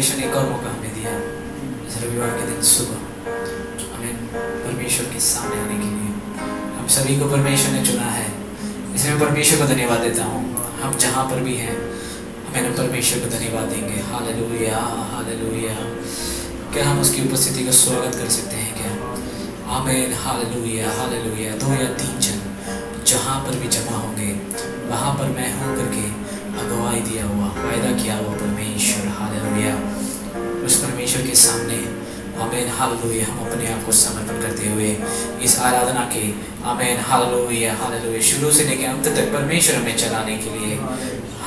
परमेश्वर ने एक और मौका हमें दिया इस रविवार के दिन सुबह हमें परमेश्वर के सामने आने के लिए। हम सभी को परमेश्वर ने चुना है, इसलिए मैं परमेश्वर को धन्यवाद देता हूँ। हम जहाँ पर भी हैं हमें परमेश्वर को धन्यवाद देंगे। Hallelujah hallelujah. क्या हम उसकी उपस्थिति का स्वागत कर सकते हैं क्या? आमीन हालेलुया हालेलुया। 2 या 3 जन जहाँ पर भी जमा होंगे वहाँ पर मैं हूँ करके अगुवाई दिया हुआ, वायदा किया हुआ परमेश्वर। हालेलुया। उस परमेश्वर के सामने आमीन हालेलुया हम अपने आप को समर्पण करते हुए इस आराधना के आमीन हालेलुया हालेलुया शुरू से लेकर अंत तक परमेश्वर हमें चलाने के लिए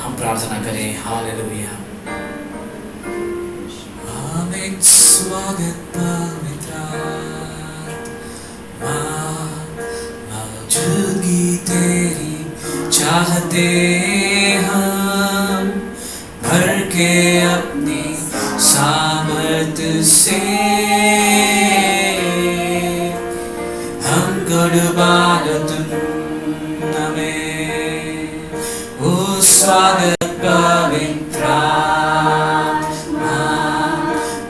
हम प्रार्थना करें। हालेलुया आमीन। स्वागत पवित्र मौजूदगी तेरी चाहते हम, भर के अपनी सामर्थ्य से हमको डुबा लो तुम हमें। ओ स्वागत पवित्र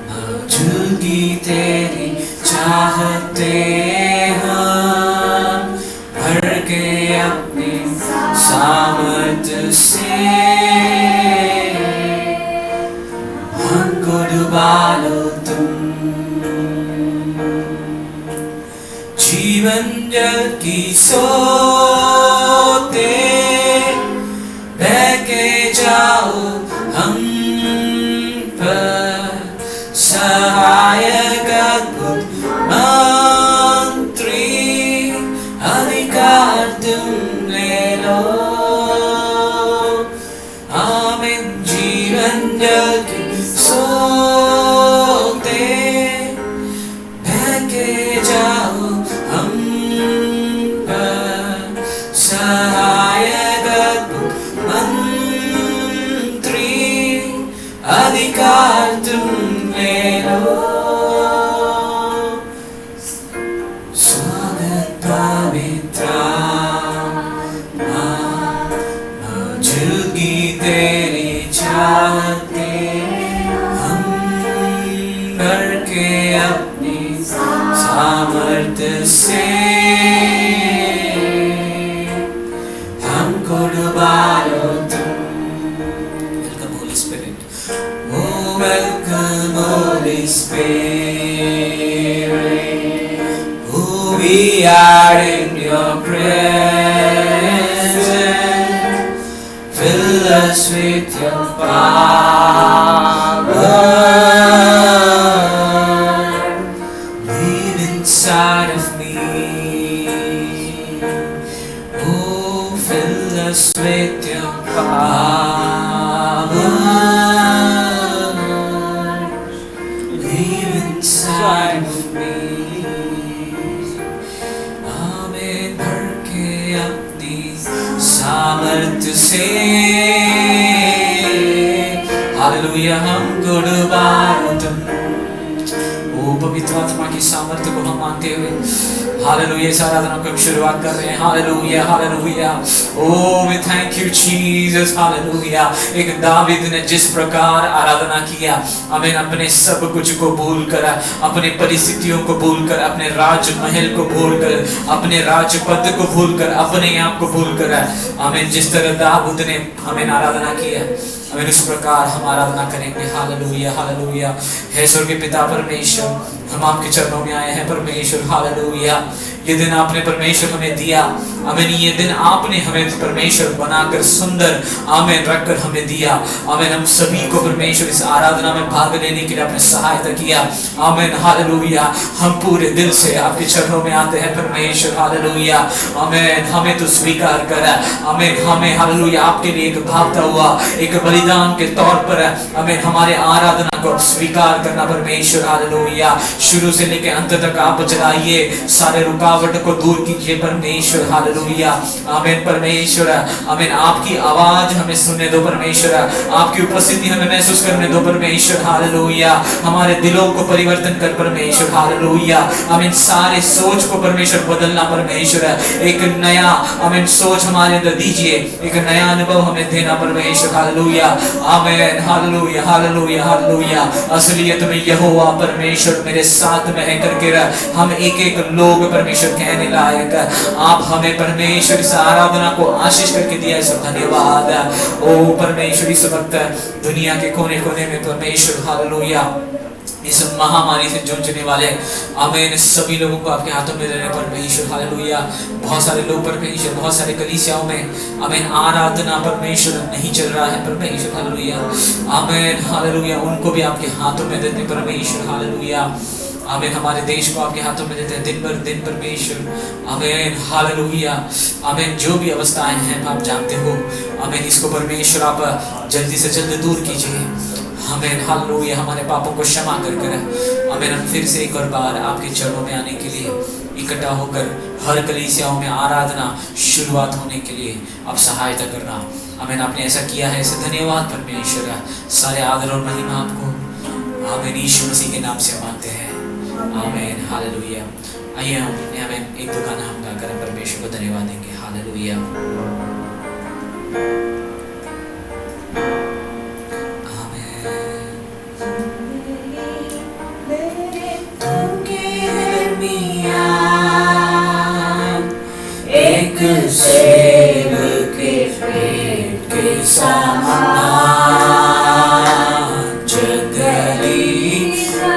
मौजूदगी तेरी चाहते हम, भर के अपनी सामर्थ्य से हमको डुबा लो तुम। जीवन जल की सोते बह के जाओ हम पर, सहायक अद्भुत मंत्री अधिकार तुम ले लो। आमीन। जीवन जल की सोते बह के जाओ हम पर, सहायक अद्भुत मंत्री अधिकार तुम ले लो। स्वागत पवित्र मौजूदगी तेरी चाहते हम, भर के अपनी सामर्थ्य से हमको डुबा लो तुम। Welcome Holi spirit. Oh welcome Holy Spirit, oh we are in your presence, fill us with your power, live inside of me, oh fill us with your power, live inside of me। आमीन। भर के अपनी सामर्थ्य से hallelujah हमको डुबा लो तुम। ओ पवित्र आत्मा की सामर्थ्य को हम मानते हुए हालेलुया इस आराधना को हम शुरुआत कर रहे हैं। Hallelujah hallelujah. O we thank you Jesus. Hallelujah. एक दावीद ने जिस प्रकार आराधना किया, आमीन, अपने सब कुछ को भूलकर, अपने परिस्थितियों को भूलकर, अपने राजमहल को भूलकर, अपने राजपद को भूलकर, अपने आप को भूलकर, आमीन, जिस तरह दाऊद ने हमें आराधना किया, हमें उस प्रकार हम आराधना करेंगे। Hallelujah hallelujah. हे स्वर्गीय पिता परमेश्वर, हम आपके चरणों में आए हैं परमेश्वर। हालेलुया। ये दिन आपने परमेश्वर हमें दिया, आमीन। ये दिन आपने हमें परमेश्वर बनाकर सुंदर आमीन रखकर हमें दिया, आमीन। हम सभी को परमेश्वर इस आराधना में भाग लेने के लिए आपने सहायता किया, आमीन। हालेलुया। हम पूरे दिल से आपके चरणों में आते हैं परमेश्वर। हालेलुया। आमीन। हमें तो स्वीकार कर, आमीन। हमें हालेलुया आपके लिए एक भागता हुआ एक बलिदान के तौर पर, आमीन, हमारे आराधना को स्वीकार करना परमेश्वर। हालेलुया। शुरू से लेकर अंत तक आप चलाइए, सारे रुकावट को दूर कीजिए परमेश्वर। हालेलुया आमीन परमेश्वर आमीन। आपकी आवाज हमें सुनने दो परमेश्वर, आपकी उपस्थिति हमें महसूस करने दो परमेश्वर। हालेलुया हमारे दिलों को परिवर्तन कर परमेश्वर। हालेलुया आमीन। सारे सोच को परमेश्वर बदलना परमेश्वर, एक नया आमीन सोच हमारे अंदर दीजिए, एक नया अनुभव हमें देना परमेश्वर। Hallelujah amen. Hallelujah hallelujah hallelujah. असलियत में यहोवा परमेश्वर मेरे साथ में है करके हम एक एक लोग परमेश्वर कहने लायक, आप हमें परमेश्वर इस आराधना को आशीष करके दिया, सब धन्यवाद। ओ परमेश्वर इस वक्त दुनिया के कोने कोने में परमेश्वर हालेलुया इस महामारी से जूझने वाले आमीन सभी लोगों को आपके हाथों में देने परमेश्वर। हालेलुया बहुत सारे लोग परमेश्वर, बहुत सारे कलीसियाओं में आमीन आराधना परमेश्वर नहीं चल रहा है परमेश्वर। Hallelujah amen hallelujah. उनको भी आपके हाथों में देते परमेश्वर। हालेलुया आमीन। हमारे देश को आपके हाथों में देते हैं दिन भर दिन परमेश्वर। आमीन हालेलुया आमीन। जो भी अवस्थाएं हैं आप जानते हो आमीन, इसको परमेश्वर आप जल्दी से जल्दी दूर कीजिए। आमीन हालेलुया। हमारे पापों को क्षमा कर कर आमीन हम फिर से एक और बार आपके चरणों में आने के लिए इकट्ठा होकर हर कलीसियाओं में आराधना शुरुआत होने के लिए आप सहायता करना। आमीन आपने ऐसा किया है, ऐसे धन्यवाद परमेश्वर। सारे आदर और महिमा आपको आमीन यीशु मसीह के नाम से मांगते हैं आमीन हालेलुया। आइए हम आमीन एक दो गाना हम गाकर परमेश्वर को धन्यवाद देंगे। हालेलुया एक सेवक के पेट के समान जंगली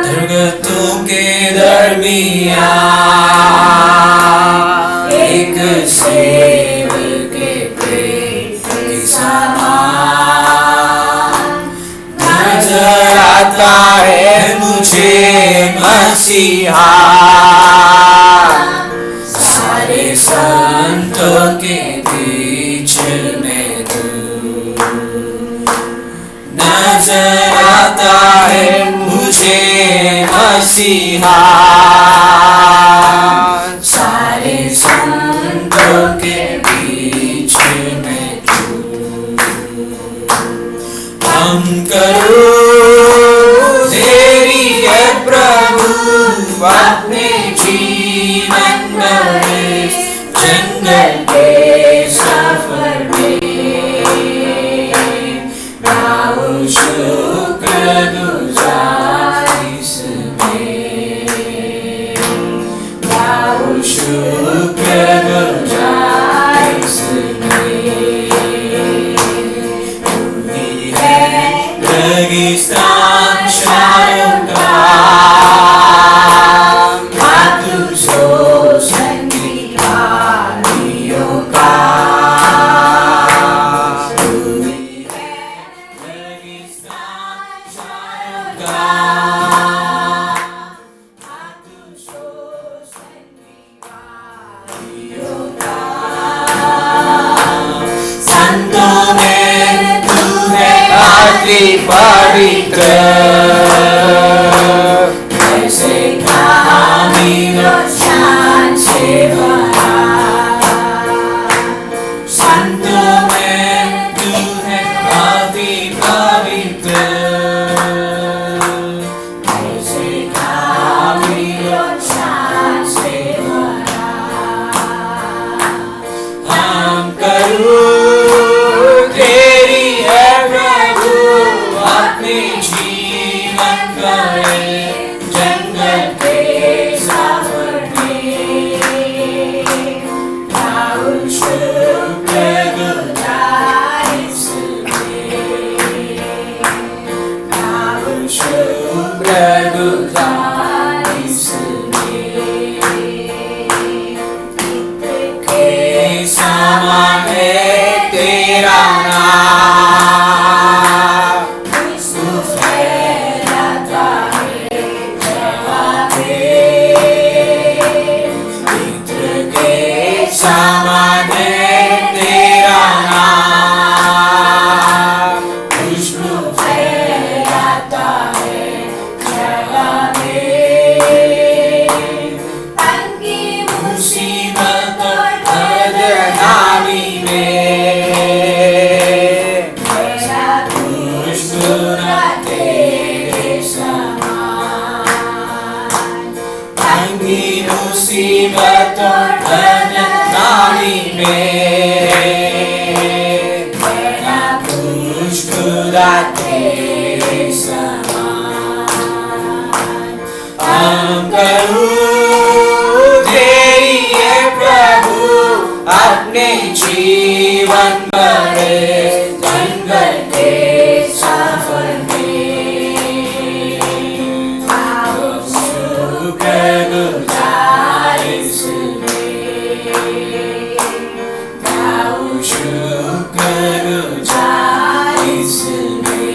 दुर्गतों के दरमियान, एक सेवक के पेट के समान नजर आता है मुझे मसीहा। सारे संतों के बीच में तू नजर आता है मुझे मसीहा। सारे संतों के बीच में तू हम करूं तेरी है प्रभु अपने जीवन में, जंगल के सफर में गाऊं शुक्रगुजार इसमें, गाऊं शुक्रगुजार इसमें। तू है रेगिस्तान शारों का पवित्र ऐसे कामिल और शान से भरा, संतों में तू है अति पवित्र ऐसे कामिल और शान से भरा। हम करूं तेरी है प्रभु अपने जीवन तंगी मुसीबत और धनदानी में बड़ा खुश खुदा तेरे समान। हम करूं तेरी है प्रभु अपने जीवन बड़े जंगल के सफर में। आओ शुक्रगुजार इसमें, आओ शुक्रगुजार इसमें।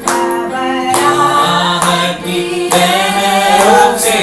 घबराहट की लहरों से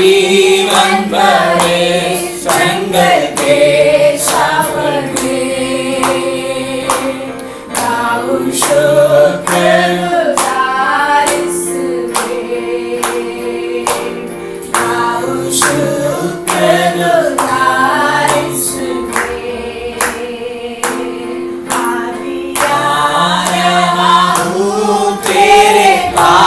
जीवन बड़े जंगल के सफर में। आओ शुक्रगुजार इसमें, आओ शुक्रगुजार इसमें। आ रहा हूँ तेरे पास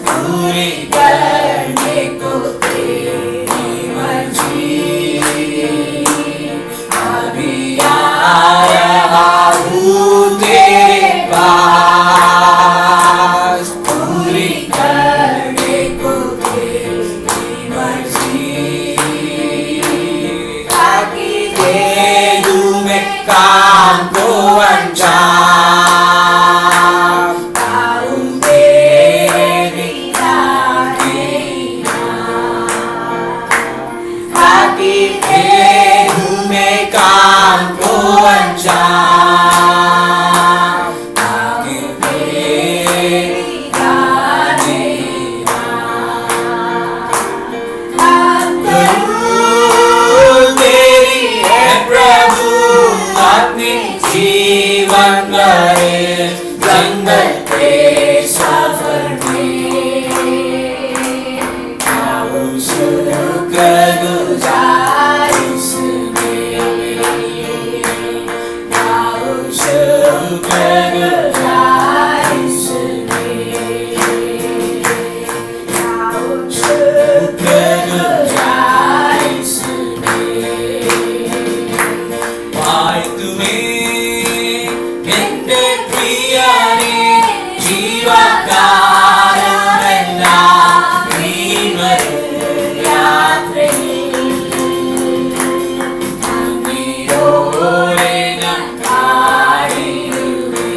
पूरी करने को तेरी मर्जी। अभी आ रहा हूँ तेरे पास पूरी करने को तेरी मर्जी। ताकि दे दूँ मैं काम को अंजाम, ताऊं तेरी ताकि दे दूँ मैं काम को अंजाम, ताकि तेरी तेरी है प्रभु अपने जीवन भरे जंगल के सफर में। आओ शुक्रगुजार इसमें, आओ शुक्रगुजार इसमें, आओ शुक्रगुजार इसमें। വാഴ്ത്തുമേ എന്റെ പ്രിയനെ ജീവകാലമെല്ലാം നീ വരും യാത്രയിൽ നന്ദിയോടെ ഞാൻ പാടിടുവേ,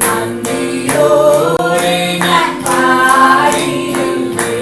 നന്ദിയോടെ ഞാൻ പാടിടുവേ।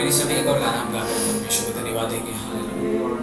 आमीन। इस समय एक और गाना हम गाकर परमेश्वर को धन्यवाद देंगे। Hallelujah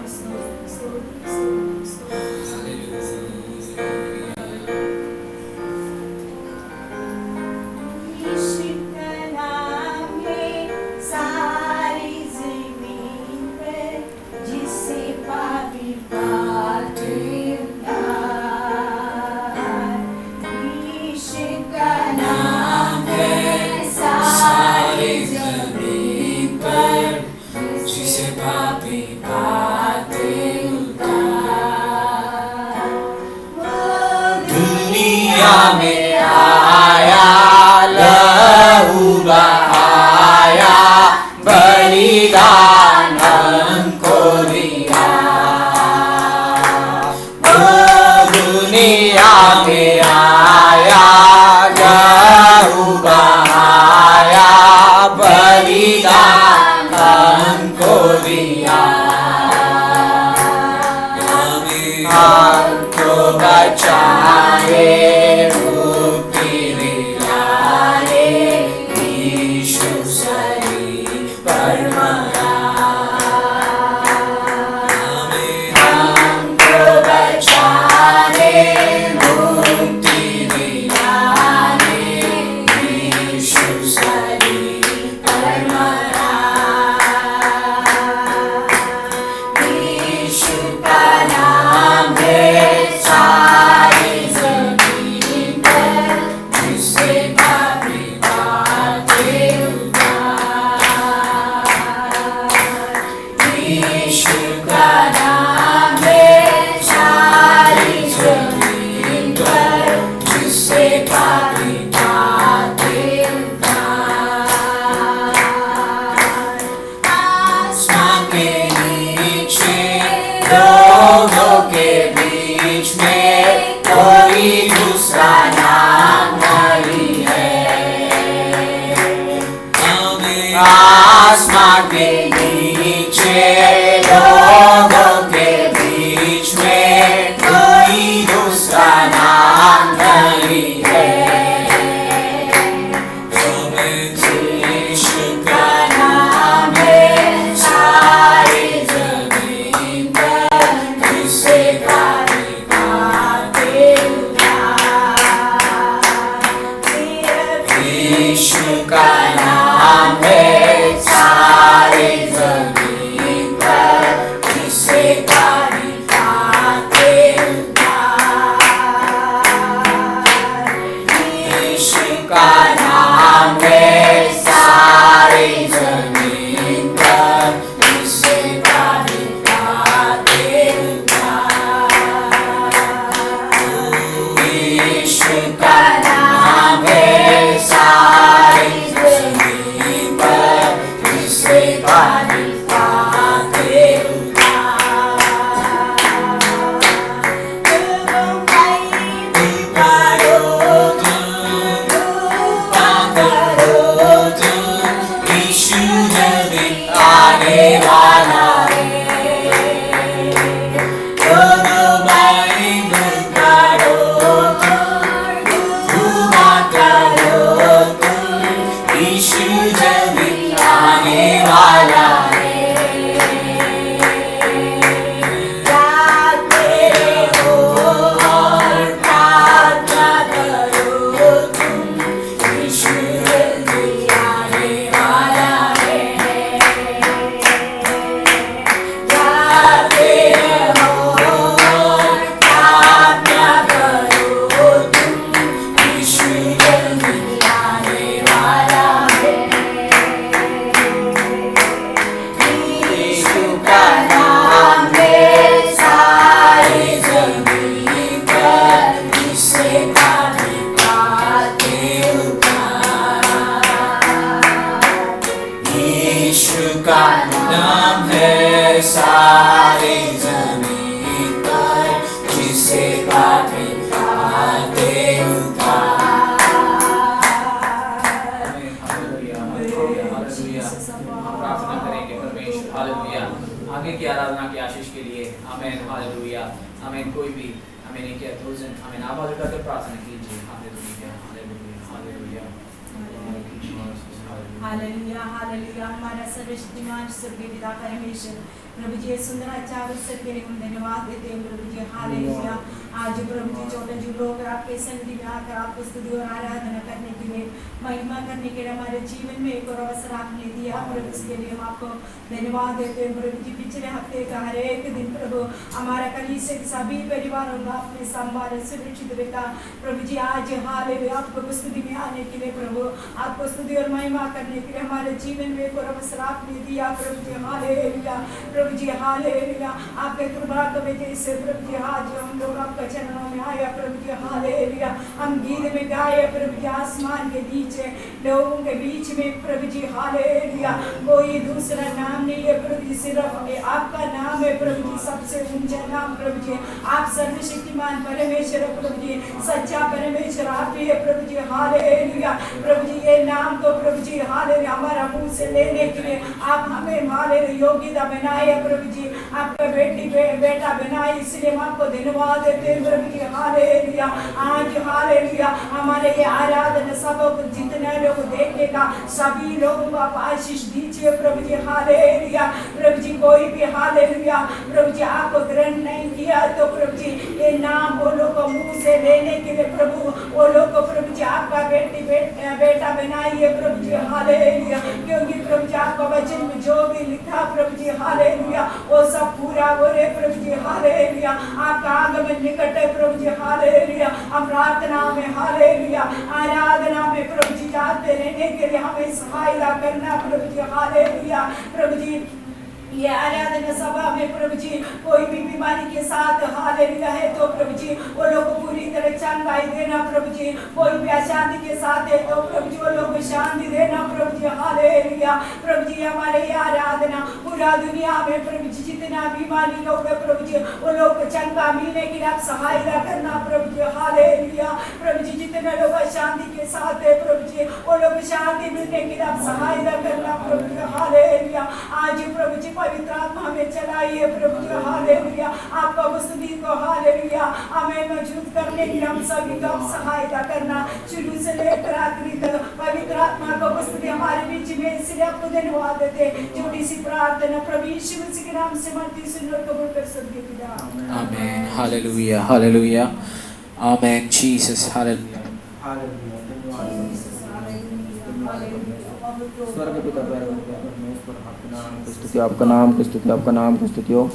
hallelujah hallelujah. हमारा सर्वशक्तिमान स्वर्गीय पिता परमेश्वर प्रभु जी सुंदर अच्छा अवसर के लिए हम धन्यवाद देते हैं प्रभु जी। हालेलुया। आज प्रभु जी छोटे जो लोग आपके सन्निधि में आकर आपको स्तुति और आराधना करने के लिए, महिमा करने के लिए हमारे जीवन में एक और अवसर आपने दिया प्रभु, इसके लिए हम आपको धन्यवाद देते हैं प्रभु जी। पिछले हफ्ते का हर एक दिन प्रभु हमारा कलीसिया के सभी परिवारों का आपने संभाल सुरक्षित रखा प्रभु जी। आज हालेलुया आपको स्तुति में आने के लिए प्रभु, आपको स्तुति और महिमा करने के लिए हमारे जीवन में एक और अवसर आपने दिया प्रभु जी। हालेलुया प्रभु जी हालेलुया। आपके कृपा की वजह से प्रभु जी आज हम लोग आपका चरणों में आया प्रभु जी। हालेलुया हम गीत में गाए प्रभु जी, आसमान के बीच लोगों के बीच में प्रभु जी। हालेलुया कोई दूसरा नाम नहीं है प्रभु जी, सिर्फ आपका नाम है प्रभु जी, सबसे ऊंचा नाम प्रभु जी। आप सर्वशक्तिमान परमेश्वर प्रभु जी, सच्चा परमेश्वर आप ही है प्रभु जी। हालेलुया प्रभु जी ये नाम तो प्रभु जी हालेलुया हमारा मुंह से लेने के लिए आप हमें हालेलुया योग्यता बनाए प्रभु जी, आपका बेटा बनाए, इसलिए हम आपको धन्यवाद देते हैं प्रभु जी। हालेलुया आज हालेलुया हमारे ये आराधना सभा को जितने लोग देखेगा सभी लोगों को आप आशीष दीजिए प्रभु जी। हालेलुया प्रभु जी कोई भी हालेलुया प्रभु जी आपको ग्रहण नहीं किया तो प्रभु जी ये नाम वो लोग को मुंह से लेने के लिए प्रभु वो लोग को प्रभु जी आपका बेटा बनाइए प्रभु जी। हालेलुया क्योंकि प्रभु जी आपका वचन में जो भी लिखा प्रभु जी हालेलुया वो सब पूरा हो रहे प्रभु जी। हालेलुया आपका आगमन निकट है प्रभु जी। हालेलुया हम प्रार्थना में हालेलुया आराधना में प्रभु जी जाते रहने के लिए हमें सहायता करना प्रभु जी। हालेलुया प्रभु जी ये आराधना सभा में प्रभु जी कोई भी बीमारी के साथ हालेलुया है तो प्रभु जी वो लोग को पूरी तरह चंगाई देना प्रभु जी। कोई भी अशांति के साथ है तो प्रभु जी वो लोग को शांति देना प्रभु जी। हालेलुया प्रभु जी हमारे ये आराधना पूरा दुनिया में प्रभु जी जितना बीमारी लोग है प्रभु जी वो लोग को चंगा मिलने के लिए आप सहायता करना प्रभु जी। हालेलुया प्रभु जी जितने लोग अशांति के साथ है प्रभु जी वो लोग शांति मिलने के लिए आप सहायता करना प्रभु जी। हालेलुया आज प्रभु जी पवित्र आत्मा हमें चलाइए प्रभु जी। हालेलुया आपका उपस्थिति को हालेलुया हमें मौजूद करने की हम सभी को सहायता करना शुरू से लेकर आखिरी तक पवित्र आत्मा का उपस्थिति हमारे बीच में, इसलिए आपको धन्यवाद देते छोटी सी प्रार्थना प्रभु यीशु मसीह के नाम से मांगते सुन और कबूल कर स्वर्गीय पिता amen. Hallelujah hallelujah amen Jesus hallelujah स्वर्ग पिता परमेश्वर आपका नाम की स्तुति आपका नाम की स्तुति हो।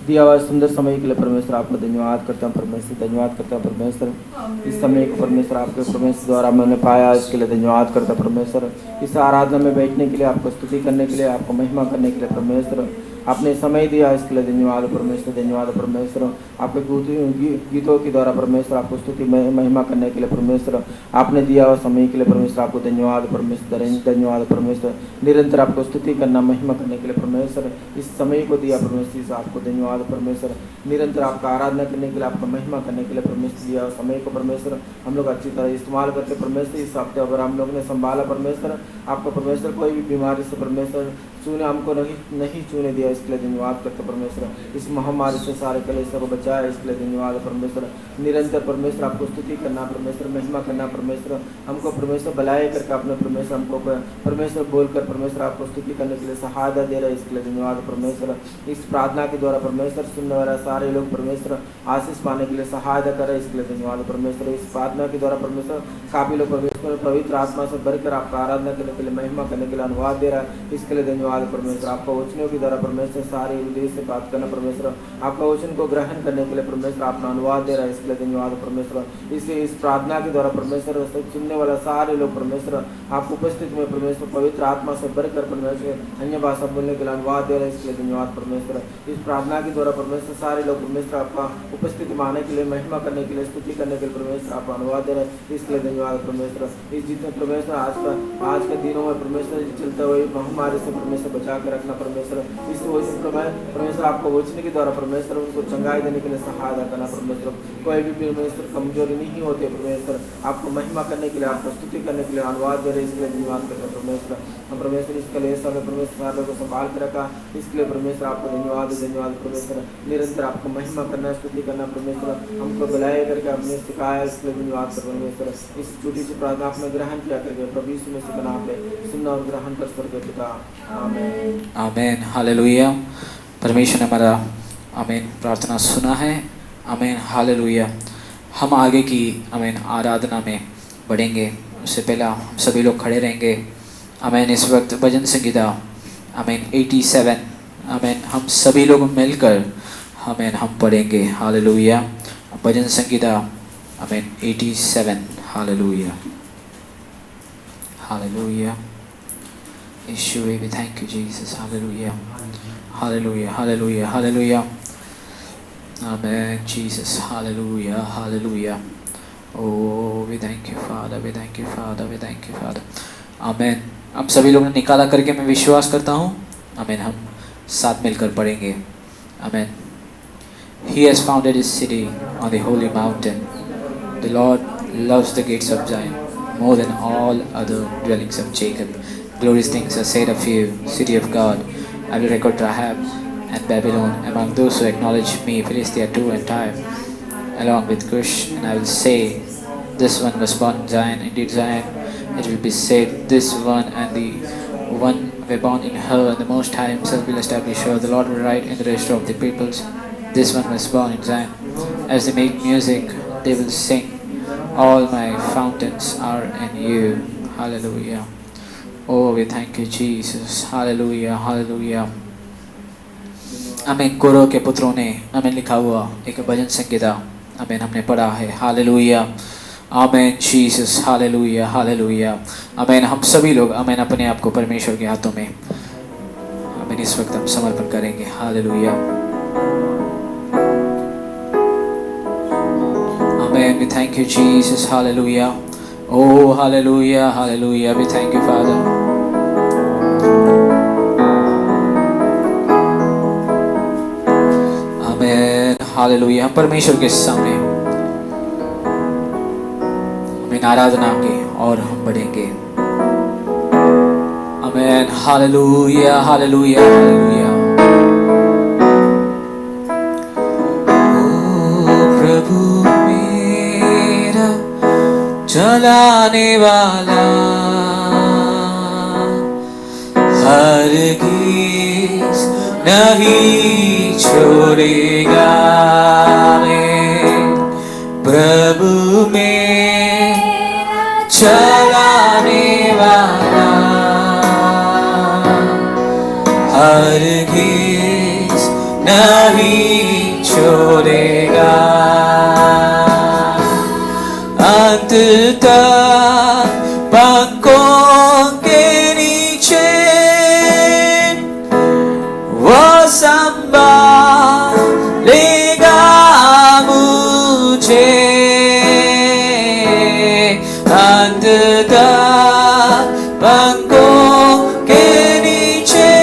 दिया हुआ सुंदर समय के लिए परमेश्वर आपका धन्यवाद करता हूँ परमेश्वर, धन्यवाद करता हूँ परमेश्वर। इस समय को परमेश्वर आपके परमेश्वर द्वारा मैंने पाया, इसके लिए धन्यवाद करता परमेश्वर। इस आराधना में बैठने के लिए, आपको स्तुति करने के लिए, आपको महिमा करने के लिए परमेश्वर आपने समय दिया, इसके लिए धन्यवाद परमेश्वर, धन्यवाद परमेश्वर। आपके गीतों के द्वारा परमेश्वर आपको स्तुति महिमा करने के लिए परमेश्वर आपने दिया हुआ समय के लिए परमेश्वर आपको धन्यवाद परमेश्वर, धन्यवाद परमेश्वर। निरंतर आपको स्तुति करना महिमा करने के लिए परमेश्वर इस समय को दिया परमेश्वर, आपको धन्यवाद परमेश्वर। निरंतर आपका आराधना करने के लिए, आपका महिमा करने के लिए परमेश्वर दिया समय को परमेश्वर हम लोग अच्छी तरह इस्तेमाल करते परमेश्वर। इस हफ्ते अगर हम लोग ने संभाला परमेश्वर आपको परमेश्वर, कोई भी बीमारी से परमेश्वर चूने हमको नहीं चूने दिया, इसके लिए धन्यवाद करते परमेश्वर। इस महामारी से सारे कलेशों को बचाया, इसके लिए धन्यवाद परमेश्वर। निरंतर परमेश्वर आपको स्तुति करना परमेश्वर, महिमा करना परमेश्वर। हमको परमेश्वर बुलाए करके अपने परमेश्वर हमको परमेश्वर बोलकर परमेश्वर आपको स्तुति करने के लिए सहायता दे रहे, इसके लिए धन्यवाद परमेश्वर। इस प्रार्थना के द्वारा परमेश्वर सुनने वाला सारे लोग परमेश्वर आशीष पाने के लिए सहायता करे, इसके लिए धन्यवाद परमेश्वर। इस प्रार्थना के द्वारा परमेश्वर काफी लोग परमेश्वर पवित्र आत्मा से भरकर आपका आराधना करने के लिए, महिमा करने के लिए अनुवाद दे रहा है, इसके लिए धन्यवाद परमेश्वर। आपका वचनों के द्वारा परमेश्वर सारे उद्देश्य से बात करना परमेश्वर, आपका वचन को ग्रहण करने के लिए परमेश्वर अपना अनुवाद दे रहा है, इसके लिए धन्यवाद परमेश्वर। इस प्रार्थना के द्वारा परमेश्वर सुनने वाला सारे लोग परमेश्वर आपको उपस्थित में परमेश्वर पवित्र आत्मा से भरकर परमेश्वर अन्य भाषा बोलने के लिए अनुवाद दे रहा है, इसके लिए धन्यवाद परमेश्वर। इस प्रार्थना के द्वारा परमेश्वर सारे लोग परमेश्वर आपका उपस्थिति मानने के लिए, महिमा करने के लिए, स्तुति करने के लिए परमेश्वर आपका अनुवाद दे रहे हैं, इसके लिए धन्यवाद परमेश्वर। इस जितने परमेश्वर आज के दिनों में परमेश्वर चलते हुए महामारी से परमेश्वर बचा कर रखना परमेश्वर। इस वचन परमेश्वर आपको वचन के द्वारा परमेश्वर उनको चंगाई देने के लिए सहायता करना परमेश्वर। कोई भी परमेश्वर कमजोरी नहीं होती परमेश्वर, आपको महिमा करने के लिए, आपको स्तुति करने के लिए अनुवाद दे रहे, इसके लिए धन्यवाद करते परमेश्वर। हम परमेश्वर इसके लिए समय परमेश्वर सारे को संभाल कर रखा, इसके लिए परमेश्वर आपको धन्यवाद धन्यवाद परमेश्वर। निरंतर आपको महिमा करना, स्तुति करना परमेश्वर, हमको बुलाए करके आपने सिखाया, इसके लिए धन्यवाद परमेश्वर। इस छोटी सी प्रार्थना मैं आपने ग्रहण किया करके प्रभु यीशु मसीह के नाम में सुनना और ग्रहण कर स्वर्गीय पिता, आमीन। आमीन, हालेलुया। परमेश्वर ने हमारा आमीन प्रार्थना सुना है, आमीन, हालेलुया। हम आगे की आमीन आराधना में बढ़ेंगे, उससे पहला हम सभी लोग खड़े रहेंगे। आमीन। इस वक्त भजन संगीता आमीन 87 आमीन हम सभी लोग मिलकर आमीन हम पढ़ेंगे, हालेलुया। भजन संगीता आमीन 87, हालेलुया, हालेलुया। यीशुवे we thank you Jesus, hallelujah, hallelujah, hallelujah, hallelujah. Amen Jesus, hallelujah, hallelujah. Oh, we thank you Father, we thank you Father, we thank you Father. आमीन। हम सभी लोगों ने निकाला करके मैं विश्वास करता हूँ, आमीन। हम साथ मिलकर पढ़ेंगे, आमीन। He has founded his city on the holy mountain. The Lord loves the gates of Zion more than all other dwellings of Jacob. Glorious things are said of you, city of God. I will record Rahab and Babylon among those who acknowledge me, Philistia too and Tyre, along with Cush, and I will say, this one was born in Zion. Indeed, Zion, it will be said, this one and the one were born in her, and the Most High Himself will establish her. The Lord will write in the register of the peoples, this one was born in Zion. As they make music, they will sing, all my fountains are in you. Hallelujah. Oh, we thank you, Jesus. Hallelujah, hallelujah. आमीन। कोरह के पुत्रों ने आमीन लिखा हुआ एक भजन संगीता आमीन हमने पढ़ा है, hallelujah, amen Jesus, hallelujah, hallelujah, आमीन। हम सभी लोग आमीन अपने आप को परमेश्वर के हाथों में आमीन इस वक्त हम समर्पण करेंगे, हालेलुया, आमीन। We thank you Jesus, hallelujah. Oh, hallelujah, hallelujah. We thank you Father. आमीन, हालेलुया। हम परमेश्वर के सामने आमीन आराधना की और हम बढ़ेंगे, आमीन, हालेलुया, हालेलुया, हालेलुया। ओ प्रभु मेरा चलाने वाला हरगिज़ नहीं छोड़ेगा, प्रभु मेरा चलाने वाला हरगिज़ नहीं छोड़ेगा, अंत तक पंखों के नीचे वो संभालेगा मुझे, अंत तक पंखों के नीचे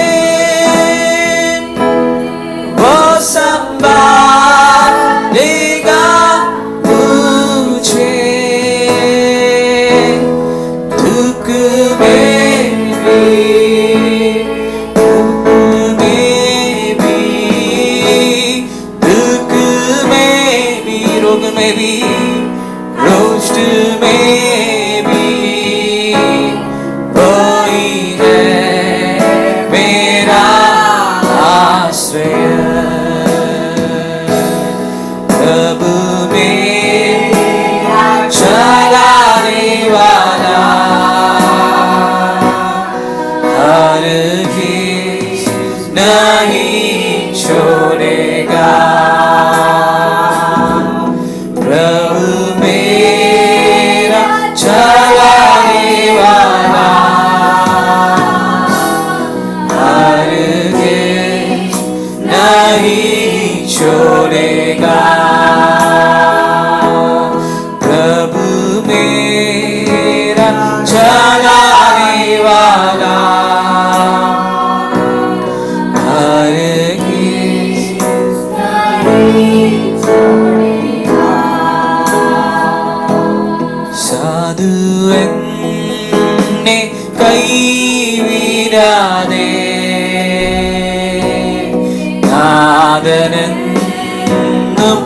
वो संभालेगा मुझे, दुख में भी, दुख में भी, रोग में भी, रोष्ट में भी, वही है मेरा आश्रय, प्रभु मेरा चलाने वाला हरगिज़ नहीं छोड़ेगा, प्रभु मेरा चलाने वाला हरगिज़ नहीं छोड़ेगा, प्रभु मेरा चलाने वाला हरगिज़ नहीं छोड़ेगा, साधु എന്നെ കൈവിടാതെ നാഥനെന്നും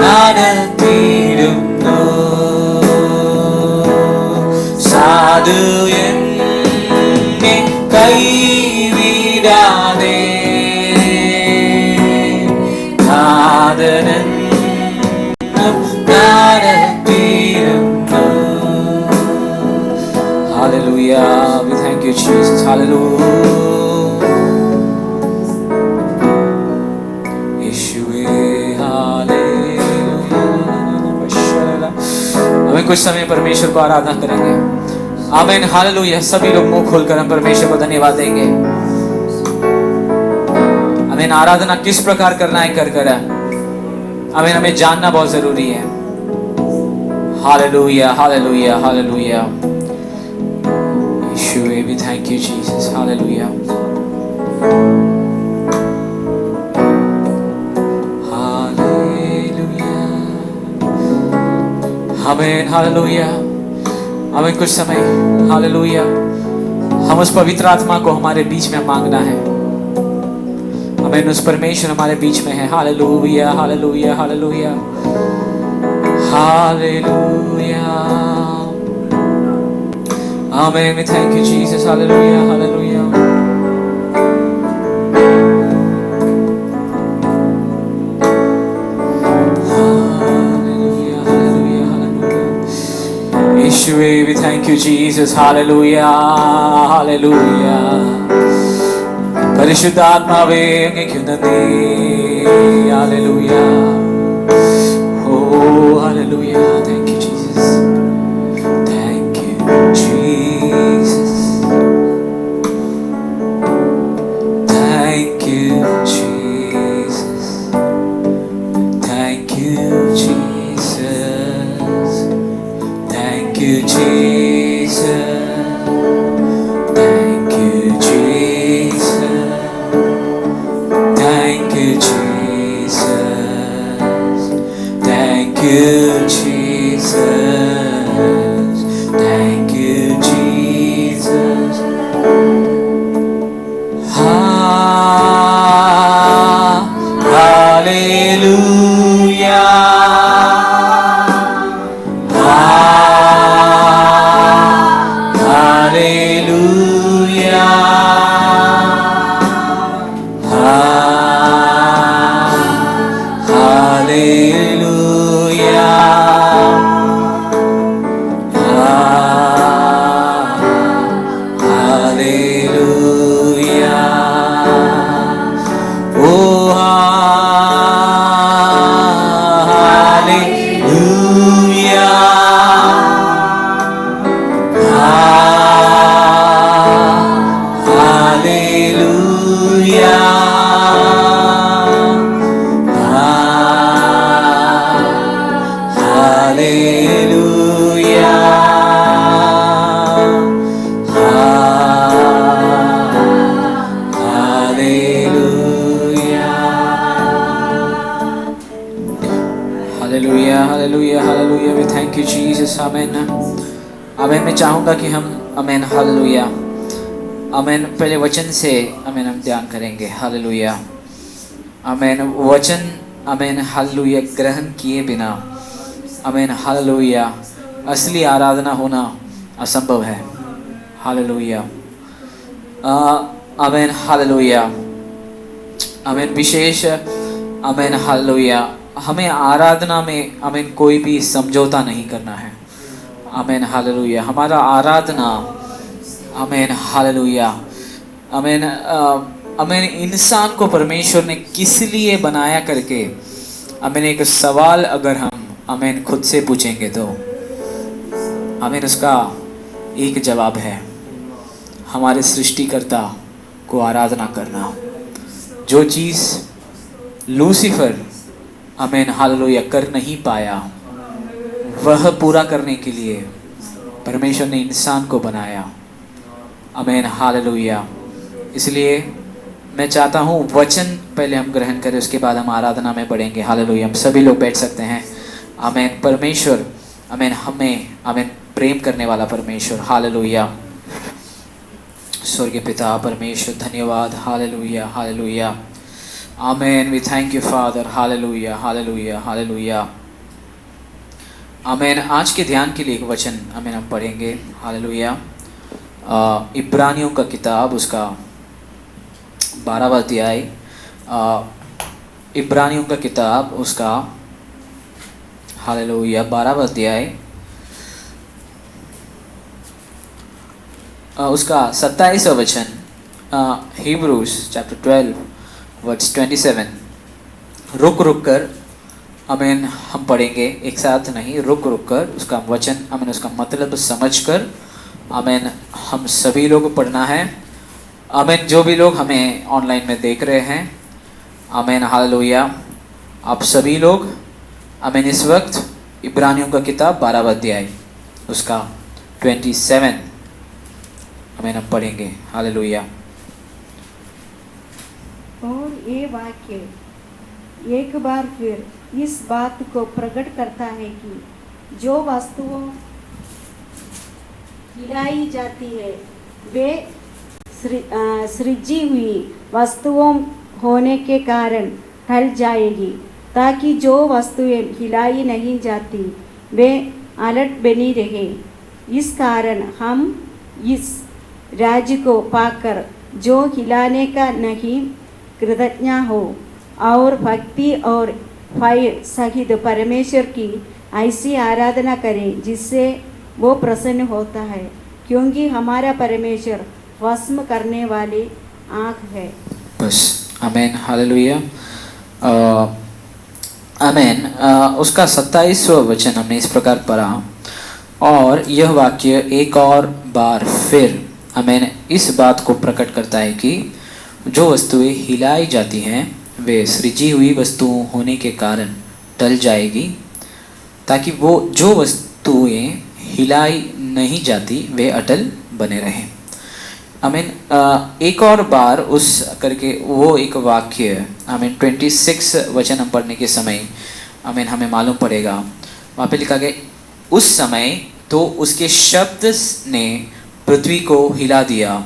നടത്തിയിടുന്നു, அது என்னை கைவிடாதே நாதனன் Hallelujah. We thank you, Jesus. Hallelujah. यीशुए हालेलुया. हमें कुछ समय परमेश्वर को आराधना करेंगे. आमीन. हालेलुया. सभी लोग मुंह खोलकर हम परमेश्वर को धन्यवाद देंगे. आमीन. आराधना किस प्रकार करना है कर आमीन. हमें जानना बहुत जरूरी है. Hallelujah. Hallelujah. Hallelujah. Yeshua, we thank you, Jesus. Hallelujah. Hallelujah. Amen. Hallelujah. हमें कुछ समय हालेलुया हम उस पवित्र आत्मा को हमारे बीच में मांगना है. हमें उस परमेश्वर हमारे बीच में है. Hallelujah. Hallelujah. Hallelujah. Hallelujah. Amen. We thank you, Jesus. Hallelujah. Hallelujah. Hallelujah. Hallelujah. Hallelujah. Yeshua, we thank you, Jesus. Hallelujah. Hallelujah. परिशुद्ध आत्मावे क्यों नदी. Hallelujah. Oh, hallelujah. Thank you, Jesus. Jesus, thank you, Jesus, thank you, Jesus, thank you, Jesus, thank you, Jesus, thank you, Jesus, thank you, Jesus, thank you, Jesus. Hallelujah. Hallelujah. Hallelujah hallelujah we thank you Jesus amen amen. मैं चाहूँगा कि हम आमीन hallelujah आमीन पहले वचन से आमीन हम ध्यान करेंगे हालेलुया आमीन। वचन आमीन हालेलुया ग्रहण किए बिना आमीन हालेलुया असली आराधना होना असंभव है हालेलुया आमीन हालेलुया आमीन। विशेष आमीन हालेलुया हमें आराधना में आमीन कोई भी समझौता नहीं करना है आमीन हालेलुया। हमारा आराधना आमीन हालेलुया आमीन आमीन इंसान को परमेश्वर ने किस लिए बनाया करके आमीन एक सवाल अगर हम आमीन खुद से पूछेंगे तो आमीन उसका एक जवाब है हमारे सृष्टिकर्ता को आराधना करना। जो चीज़ लूसीफर आमीन हालेलुया कर नहीं पाया वह पूरा करने के लिए परमेश्वर ने इंसान को बनाया आमीन हालेलुया। इसलिए मैं चाहता हूँ वचन पहले हम ग्रहण करें उसके बाद हम आराधना में बढ़ेंगे हालेलुया। हम सभी लोग बैठ सकते हैं आमीन। परमेश्वर आमीन हमें आमीन प्रेम करने वाला परमेश्वर हालेलुया। स्वर्गीय पिता परमेश्वर धन्यवाद हालेलुया हालेलुया आमीन। We thank you father hallelujah hallelujah hallelujah amen. आज के ध्यान के लिए एक वचन आमेन हम पढ़ेंगे। हालेलुया। इब्रानियों का किताब उसका 12वां अध्याय, इब्रानियों का किताब उसका हालेलुया 12वां अध्याय उसका 27वां वचन, हिब्रूज चैप्टर 12 वर्स 27। रुक रुक कर आमीन हम पढ़ेंगे, एक साथ नहीं, रुक रुक कर उसका वचन आमीन उसका मतलब समझ कर आमीन हम सभी लोग पढ़ना है। आमीन। जो भी लोग हमें ऑनलाइन में देख रहे हैं आमीन हालेलुया, आप सभी लोग आमीन इस वक्त इब्रानियों का किताब 12वां अध्याय उसका 27 आमीन हम पढ़ेंगे। हालेलुया। और ये वाक्य एक बार फिर इस बात को प्रकट करता है कि जो वस्तुओं हिलाई जाती है वे सृजी हुई वस्तुओं होने के कारण ढल जाएगी, ताकि जो वस्तुएं हिलाई नहीं जाती वे अलट बनी रहे। इस कारण हम इस राज्य को पाकर जो हिलाने का नहीं कृतज्ञ हो और भक्ति और भय सहित परमेश्वर की ऐसी आराधना करें जिससे वो प्रसन्न होता है, क्योंकि हमारा परमेश्वर वस्म करने वाली आँख है। बस आमीन हालेलुया। आमीन। उसका 27वां वचन हमने इस प्रकार पढ़ा, और यह वाक्य एक और बार फिर आमीन इस बात को प्रकट करता है कि जो वस्तुएं हिलाई जाती हैं वे सृजी हुई वस्तुओं होने के कारण टल जाएगी, ताकि वो जो वस्तुएं हिलाई नहीं जाती वे अटल बने रहें। आमीन। एक और बार उस करके वो एक वाक्य आमीन 26 वचन हम पढ़ने के समय आमीन हमें मालूम पड़ेगा, वहाँ पे लिखा गया उस समय तो उसके शब्द ने पृथ्वी को हिला दिया,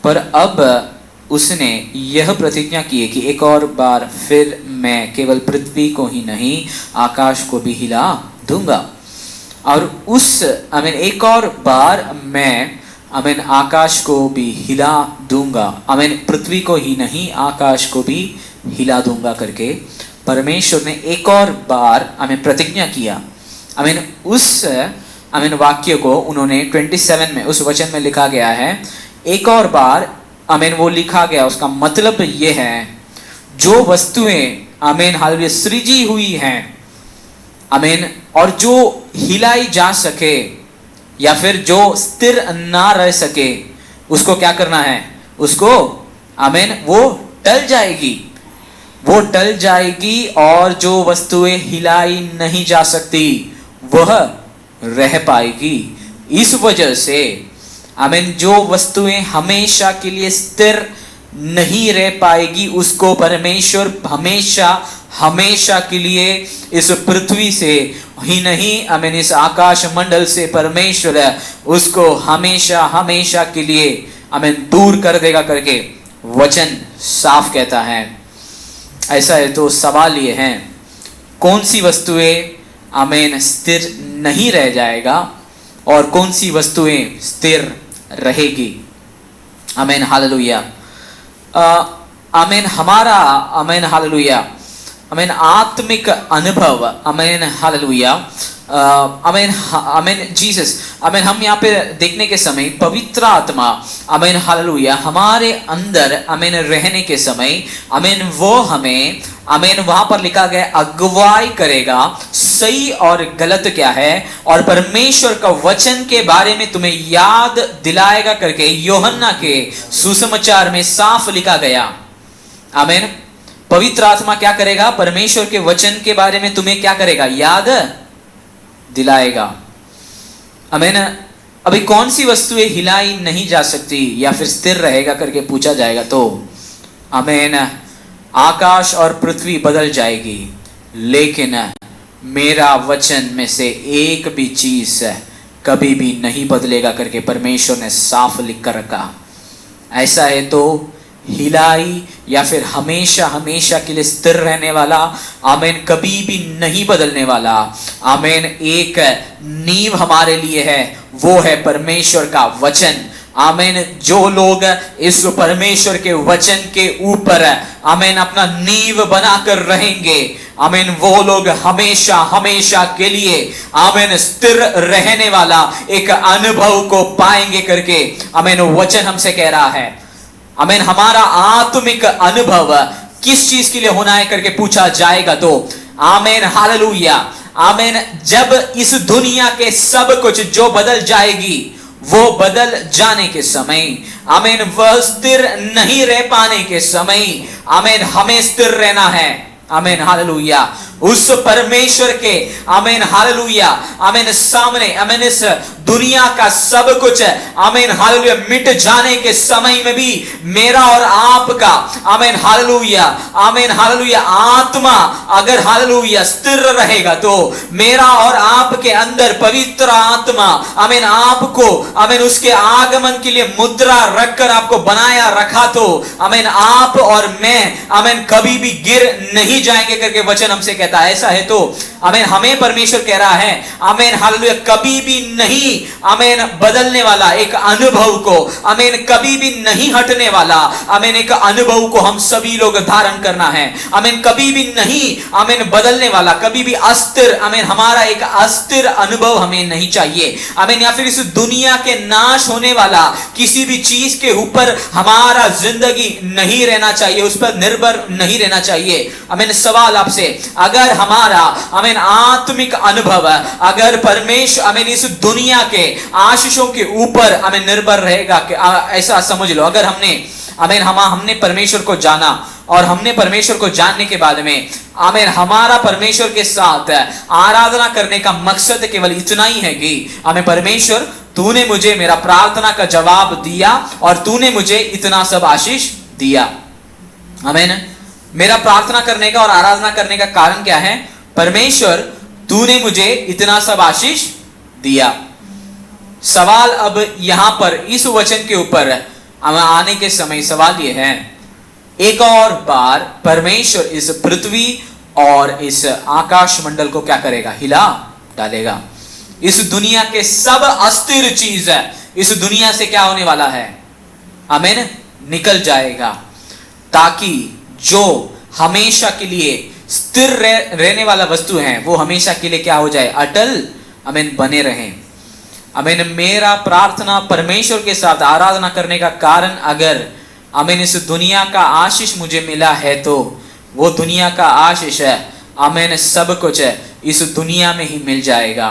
पर अब उसने यह प्रतिज्ञा की है कि एक और बार फिर मैं केवल पृथ्वी को ही नहीं आकाश को भी हिला दूंगा। और उस आमीन एक और बार मैं आमीन आकाश को भी हिला दूंगा, आमीन पृथ्वी को ही नहीं आकाश को भी हिला दूंगा करके परमेश्वर ने एक और बार आमीन प्रतिज्ञा किया। आमीन उस आमीन वाक्य को उन्होंने 27 में उस वचन में लिखा गया है, एक और बार आमीन वो लिखा गया। उसका मतलब ये है जो वस्तुएं आमीन हालेलुया सृजी हुई हैं आमीन और जो हिलाई जा सके या फिर जो स्थिर ना रह सके उसको क्या करना है, उसको आमीन वो टल जाएगी, वो टल जाएगी, और जो वस्तुएं हिलाई नहीं जा सकती वह रह पाएगी। इस वजह से आमीन जो वस्तुएं हमेशा के लिए स्थिर नहीं रह पाएगी उसको परमेश्वर हमेशा हमेशा के लिए इस पृथ्वी से ही नहीं आमीन इस आकाश मंडल से परमेश्वर उसको हमेशा हमेशा के लिए आमीन दूर कर देगा करके वचन साफ कहता है। ऐसा है तो सवाल ये है कौन सी वस्तुएं आमीन स्थिर नहीं रह जाएगा और कौन सी वस्तुएं स्थिर रहेगी। आमीन हालेलुया। आमीन हमारा आमीन हालेलुया आमीन आत्मिक अनुभव आमीन हालेलुया आमीन आमीन जीसस आमीन हम यहाँ पे देखने के समय पवित्र आत्मा आमीन हालेलुया हमारे अंदर आमीन रहने के समय आमीन वो हमें आमीन वहां पर लिखा गया अगुवाई करेगा सही और गलत क्या है, और परमेश्वर का वचन के बारे में तुम्हें याद दिलाएगा करके यूहन्ना के सुसमाचार में साफ लिखा गया। आमीन। पवित्र आत्मा क्या करेगा, परमेश्वर के वचन के बारे में तुम्हें क्या करेगा, याद दिलाएगा। आमीन। अभी कौन सी वस्तुएं हिलाई नहीं जा सकती या फिर स्थिर रहेगा करके पूछा जाएगा तो आमीन आकाश और पृथ्वी बदल जाएगी, लेकिन मेरा वचन में से एक भी चीज कभी भी नहीं बदलेगा करके परमेश्वर ने साफ लिख कर रखा। ऐसा है तो हिलाई या फिर हमेशा हमेशा के लिए स्थिर रहने वाला, आमीन, कभी भी नहीं बदलने वाला, आमीन, एक नींव हमारे लिए है, वो है परमेश्वर का वचन। आमीन, जो लोग इस परमेश्वर के वचन के ऊपर, आमीन, अपना नींव बनाकर रहेंगे, आमीन, वो लोग हमेशा हमेशा के लिए, आमीन, स्थिर रहने वाला एक अनुभव को पाएंगे करके, आमीन, वचन हमसे कह रहा है। आमीन, हमारा आत्मिक अनुभव किस चीज के लिए होना है करके पूछा जाएगा तो, आमीन, हालेलुया, आमीन, जब इस दुनिया के सब कुछ जो बदल जाएगी, वो बदल जाने के समय, आमीन, वह स्थिर नहीं रह पाने के समय, आमीन, हमें स्थिर रहना है। आमीन, हालेलुया, उस परमेश्वर के, आमीन, हालेलुया, आमीन, सामने, आमीन, इस दुनिया का सब कुछ, आमीन, हालेलुया, मिट जाने के समय में भी मेरा और आपका, आमीन, हालेलुया, आमीन, हालेलुया, आत्मा अगर, हालेलुया, स्थिर रहेगा तो मेरा और आपके अंदर पवित्र आत्मा, आमीन, आपको, आमीन, उसके आगमन के लिए मुद्रा रखकर आपको बनाया रखा तो, आमीन, आप और मैं, आमीन, कभी भी गिर नहीं जाएंगे करके वचन हमसे कहता है। ऐसा है तो, आमीन, हमें परमेश्वर कह रहा है, आमीन, हालेलुया, कभी भी नहीं, आमीन, बदलने वाला एक अनुभव को, आमीन, कभी भी नहीं हटने वाला, आमीन, एक अनुभव को हम सभी लोग धारण करना है। आमीन, कभी भी नहीं, आमीन, बदलने वाला, कभी भी अस्थिर, आमीन, हमारा एक अस्थिर अनुभव हमें नहीं चाहिए। आमीन, या फिर इस दुनिया के नाश होने वाला किसी भी चीज के ऊपर हमारा जिंदगी नहीं रहना चाहिए, उस पर निर्भर नहीं रहना चाहिए। आमीन, सवाल आपसे, अगर हमारा, आमीन, आत्मिक अनुभव अगर परमेश्वर, आमीन, इस दुनिया के आशीषों के ऊपर, आमीन, निर्भर रहेगा, ऐसा समझ लो, अगर हमने, आमीन, हमने परमेश्वर को जाना और हमने परमेश्वर को जानने के बाद में, आमीन, हमारा परमेश्वर के साथ आराधना करने का मकसद केवल इतना ही है कि, आमीन, परमेश्वर, तूने मुझे मेरा प्रार्थना का जवाब दिया और तूने मुझे इतना सब आशीष दिया। आमीन, मेरा प्रार्थना करने का और आराधना करने का कारण क्या है? परमेश्वर, तूने मुझे इतना सब आशीष दिया। सवाल अब यहां पर इस वचन के ऊपर आने के समय सवाल यह है, एक और बार परमेश्वर इस पृथ्वी और इस आकाश मंडल को क्या करेगा? हिला डालेगा। इस दुनिया के सब अस्थिर चीज है, इस दुनिया से क्या होने वाला है? आमीन, निकल जाएगा, ताकि जो हमेशा के लिए स्थिर रहने वाला वस्तु है वो हमेशा के लिए क्या हो जाए? अटल, आमीन, बने रहें। आमीन, मेरा प्रार्थना परमेश्वर के साथ आराधना करने का कारण अगर, आमीन, इस दुनिया का आशीष मुझे मिला है तो वो दुनिया का आशीष है, आमीन, सब कुछ है इस दुनिया में ही मिल जाएगा।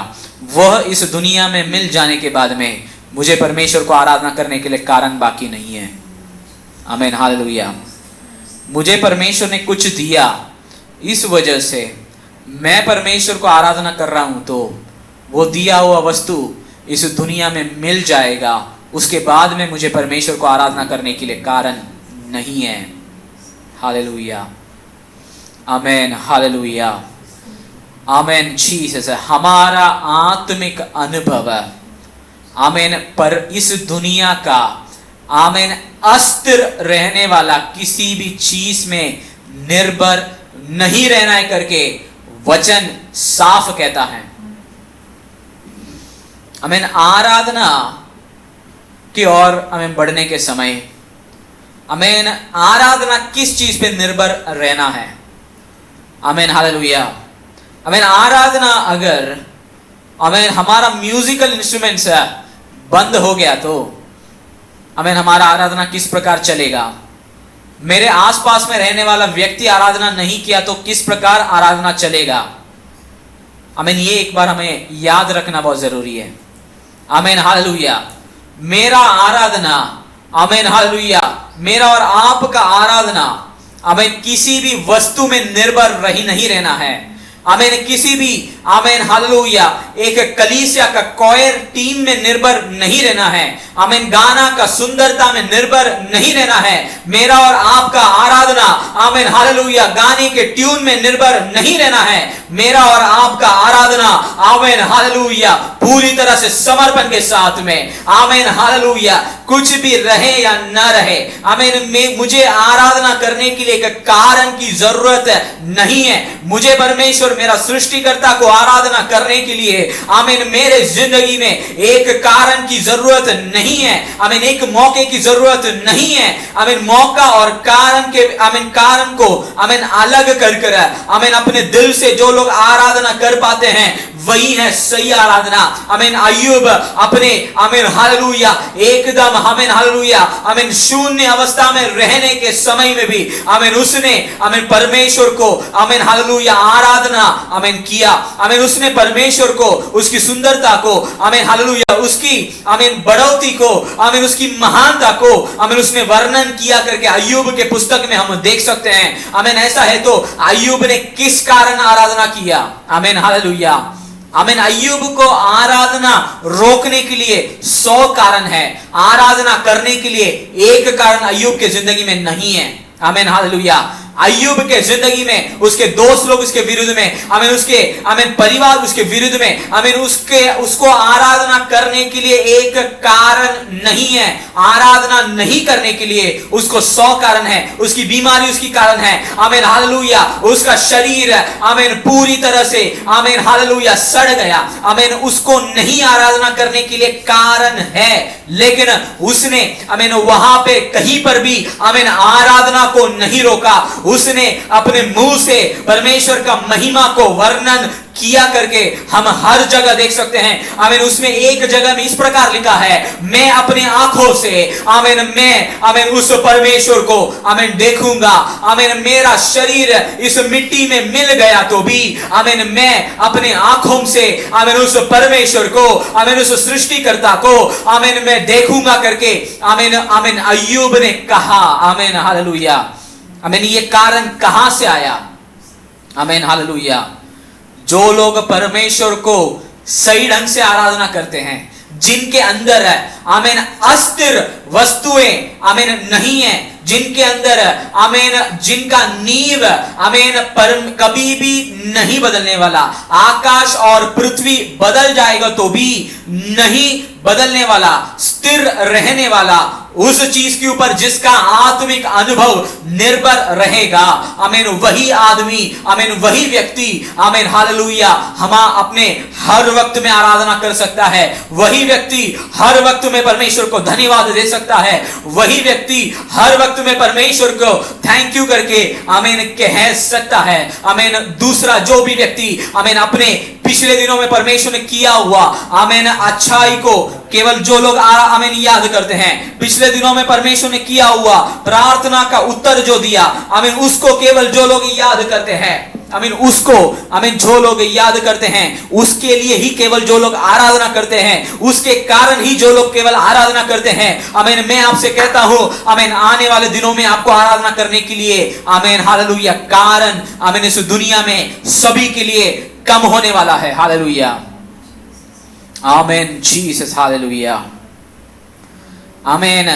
वह इस दुनिया में मिल जाने के बाद में मुझे परमेश्वर को आराधना करने के लिए कारण बाकी नहीं है। आमीन, हालेलुया। मुझे परमेश्वर ने कुछ दिया, इस वजह से मैं परमेश्वर को आराधना कर रहा हूं, तो वो दिया हुआ वस्तु इस दुनिया में मिल जाएगा, उसके बाद में मुझे परमेश्वर को आराधना करने के लिए कारण नहीं है। Hallelujah, amen, hallelujah, amen, Jesus. हमारा आत्मिक अनुभव, आमीन, पर इस दुनिया का, आमीन, अस्थिर रहने वाला किसी भी चीज में निर्भर नहीं रहना है करके वचन साफ कहता है। आमीन, आराधना की ओर हमें बढ़ने के समय, आमीन, आराधना किस चीज पे निर्भर रहना है? आमीन, हालेलुया। आमीन, आराधना अगर, आमीन, हमारा म्यूजिकल इंस्ट्रूमेंट्स बंद हो गया तो, आमीन, हमारा आराधना किस प्रकार चलेगा? मेरे आसपास में रहने वाला व्यक्ति आराधना नहीं किया तो किस प्रकार आराधना चलेगा? आमीन, ये एक बार हमें याद रखना बहुत जरूरी है। आमीन, हालेलुया। मेरा आराधना, आमीन, हालेलुया, मेरा और आपका आराधना, आमीन, किसी भी वस्तु में निर्भर नहीं रहना है। आमीन किसी भी आमीन हालेलुया एक कलीसिया का कोयर टीम में निर्भर नहीं रहना है। आमीन गाना का सुंदरता में निर्भर नहीं रहना है। मेरा और आपका आराधना आमीन हालेलुया गाने के ट्यून में निर्भर नहीं रहना है। मेरा और आपका आराधना आमीन हालेलुया पूरी तरह से समर्पण के साथ में आमीन हालेलुया कुछ भी रहे या न रहे आमीन मुझे आराधना करने के लिए एक कारण की जरूरत नहीं है। मुझे परमेश्वर मेरा सृष्टिकर्ता को आराधना करने के लिए आमीन मेरे जिंदगी में एक कारण की जरूरत नहीं है। आमीन एक मौके की जरूरत नहीं है। आमीन मौका और कारण के आमीन कारण को आमीन अलग कर आमीन अपने दिल से जो लोग आराधना कर पाते हैं वही है सही आराधना। आमीन अय्यूब अपने आमीन हालेलुया एकदम आमीन हालेलुया आमीन शून्य अवस्था में रहने के समय में भी आमीन उसने आमीन परमेश्वर को आमीन हालेलुया आराधना आमीन किया। आमीन उसने परमेश्वर को उसकी सुंदरता को आमीन हालेलुया उसकी आमीन बढ़ोतरी को आमीन उसकी महानता को आमीन उसने वर्णन किया करके अय्यूब के पुस्तक में हम देख सकते हैं। आमीन ऐसा है तो अय्यूब ने किस कारण आराधना किया? आमीन हालेलुया आमीन अय्यूब को आराधना रोकने के लिए 100 कारण है, आराधना करने के लिए एक कारण अय्यूब के जिंदगी में नहीं है। आमीन हालेलुया अय्यूब के जिंदगी में उसके दोस्त लोग उसके विरुद्ध में आमीन उसके आमीन परिवार उसके विरुद्ध में आमीन उसको आराधना करने के लिए एक कारण नहीं है। आराधना नहीं करने के लिए उसको 100 कारण है। उसकी बीमारी उसकी कारण है। आमीन हालेलुया उसका शरीर आमीन पूरी तरह से आमीन हालेलुया सड़ गया। आमीन उसको नहीं आराधना करने के लिए कारण है, लेकिन उसने आमीन वहां पे कहीं पर भी आमीन आराधना को नहीं रोका। उसने अपने मुंह से परमेश्वर का महिमा को वर्णन किया करके हम हर जगह देख सकते हैं। आमीन उसमें एक जगह में इस प्रकार लिखा है, मैं अपने आंखों से आमीन उस परमेश्वर को आमीन देखूंगा। आमीन मेरा शरीर इस मिट्टी में मिल गया तो भी आमीन मैं अपने आंखों से आमीन उस परमेश्वर को आमीन उस सृष्टिकर्ता को आमीन मैं देखूंगा करके आमीन आमीन अय्यूब ने कहा। आमीन हालेलुया आमीन ये कारण कहां से आया? आमीन हालेलुया जो लोग परमेश्वर को सही ढंग से आराधना करते हैं, जिनके अंदर आमीन अस्थिर वस्तुएं आमीन नहीं है, जिनके अंदर आमीन जिनका नींव आमीन कभी भी नहीं बदलने वाला, आकाश और पृथ्वी बदल जाएगा तो भी नहीं बदलने वाला, स्थिर रहने वाला, उस चीज के ऊपर जिसका आत्मिक अनुभव निर्भर रहेगा। आमीन वही आदमी आमीन वही व्यक्ति आमीन हालेलुया हम अपने हर वक्त में आराधना कर सकता है। वही व्यक्ति हर वक्त में परमेश्वर को धन्यवाद दे सकता है। वही व्यक्ति हर वक्त में परमेश्वर को थैंक यू करके आमीन कह सकता है। आमीन दूसरा जो भी व्यक्ति आमीन अपने पिछले दिनों में परमेश्वर ने किया हुआ आमीन अच्छाई को केवल जो लोग आमीन याद करते हैं, पिछले दिनों में परमेश्वर ने किया हुआ प्रार्थना का उत्तर जो दिया आमीन उसको केवल जो लोग याद करते हैं, आमीन उसको आमीन जो लोग याद करते हैं, उसके लिए ही केवल जो लोग आराधना करते हैं, उसके कारण ही जो लोग केवल आराधना करते हैं। आमीन मैं आपसे कहता हूं आमीन आने वाले दिनों में आपको आराधना करने के लिए आमीन हालेलुया कारण आमीन इस दुनिया में सभी के लिए कम होने वाला है। हालेलुया आमीन जीसस हालेलुया आमीन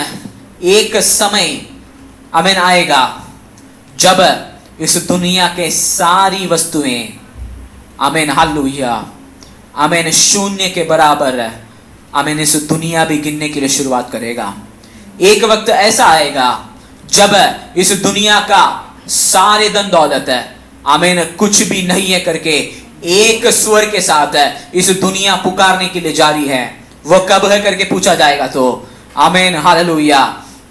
एक समय आमीन आएगा जब इस दुनिया के सारी वस्तुएं आमीन हालेलुया आमीन शून्य के बराबर आमीन इस दुनिया भी गिनने के लिए शुरुआत करेगा। एक वक्त ऐसा आएगा जब इस दुनिया का सारे धन दौलत है आमीन कुछ भी नहीं है करके एक स्वर के साथ इस दुनिया पुकारने के लिए जारी है। वो कब है करके पूछा जाएगा तो आमीन हालेलुया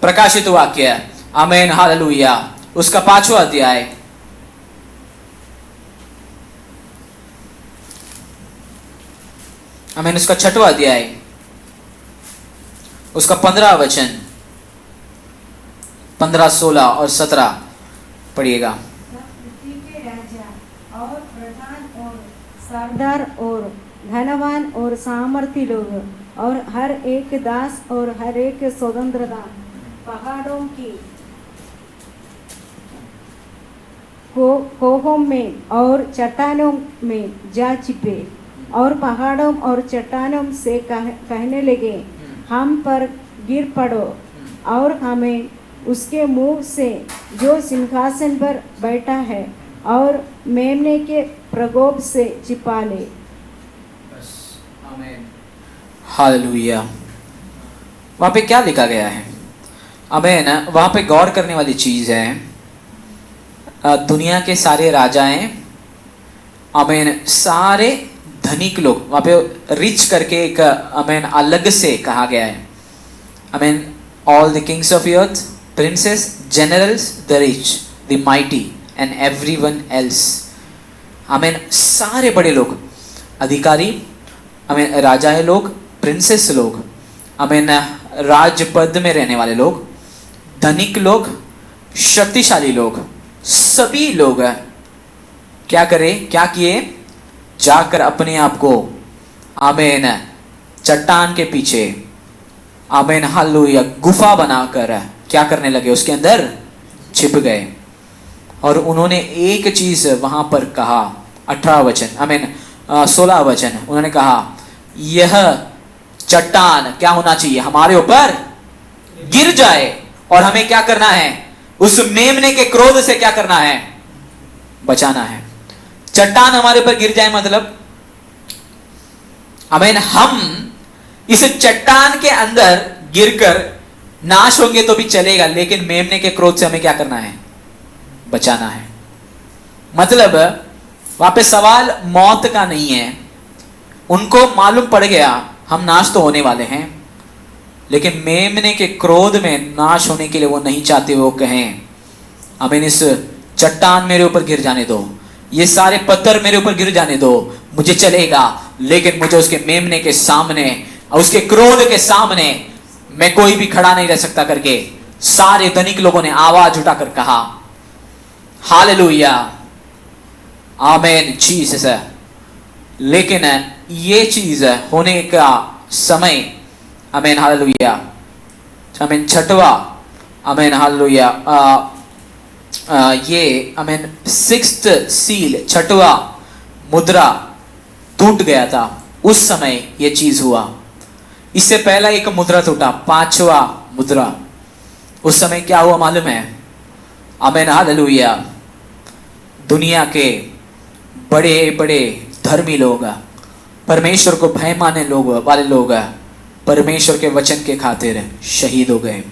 प्रकाशित वाक्य आमीन हालेलुया उसका 5वां अध्याय आमीन उसका 6वां अध्याय उसका 15 वचन 15, 16 और 17 पढ़िएगा। सरदार और धनवान और सामर्थी लोग और हर एक दास और हर एक स्वतंत्रता पहाड़ों की कोहों में और चट्टानों में जा छिपे और पहाड़ों और चट्टानों से कहने लगे, हम पर गिर पड़ो और हमें उसके मुंह से जो सिंहासन पर बैठा है और मेमने के प्रकोप से छिपा ले। हालेलुया। वहाँ पे क्या लिखा गया है? आमीन। वहाँ पे गौर करने वाली चीज है, दुनिया के सारे राजाएं, आमीन, सारे धनिक लोग, वहाँ पे रिच करके एक आमीन अलग से कहा गया है। आमीन, all the Kings of earth, princess, generals, the rich, the mighty and everyone else. आमीन, सारे बड़े लोग, अधिकारी, आमीन, राजाएं लोग, प्रिंसेस लोग, आमीन, राजपद में रहने वाले लोग, धनिक लोग, शक्तिशाली लोग, सभी लोग क्या करें, क्या किए? जाकर अपने आप को आमीन चट्टान के पीछे, आमीन हालेलुया, गुफा बनाकर क्या करने लगे? उसके अंदर छिप गए। और उन्होंने एक चीज वहां पर कहा, 18 वचन, आमीन 16 वचन, उन्होंने कहा यह चट्टान क्या होना चाहिए? हमारे ऊपर गिर जाए और हमें क्या करना है? उस मेमने के क्रोध से क्या करना है? बचाना है। चट्टान हमारे ऊपर गिर जाए मतलब आमीन हम इस चट्टान के अंदर गिरकर नाश होंगे तो भी चलेगा, लेकिन मेमने के क्रोध से हमें क्या करना है? बचाना है। मतलब वहां पे सवाल मौत का नहीं है। उनको मालूम पड़ गया हम नाश तो होने वाले हैं, लेकिन मेमने के क्रोध में नाश होने के लिए वो नहीं चाहते। वो कहें आमीन इस चट्टान मेरे ऊपर गिर जाने दो, ये सारे पत्थर मेरे ऊपर गिर जाने दो, मुझे चलेगा, लेकिन मुझे उसके मेमने के सामने, उसके क्रोध के सामने मैं कोई भी खड़ा नहीं रह सकता करके सारे धनिक लोगों ने आवाज उठाकर कहा। Hallelujah, amen Jesus. लेकिन ये चीज होने का समय, आमीन हालेलुया, आमीन छठवा, आमीन हालेलुया, ये आमीन 6th सील, छठवा मुद्रा टूट गया था, उस समय ये चीज हुआ। इससे पहला एक मुद्रा टूटा, 5वां मुद्रा, उस समय क्या हुआ मालूम है? आमीन हालेलुया, दुनिया के बड़े बड़े धर्मी लोग, परमेश्वर को भय माने लोग वाले लोग परमेश्वर के वचन के खातिर शहीद हो गए।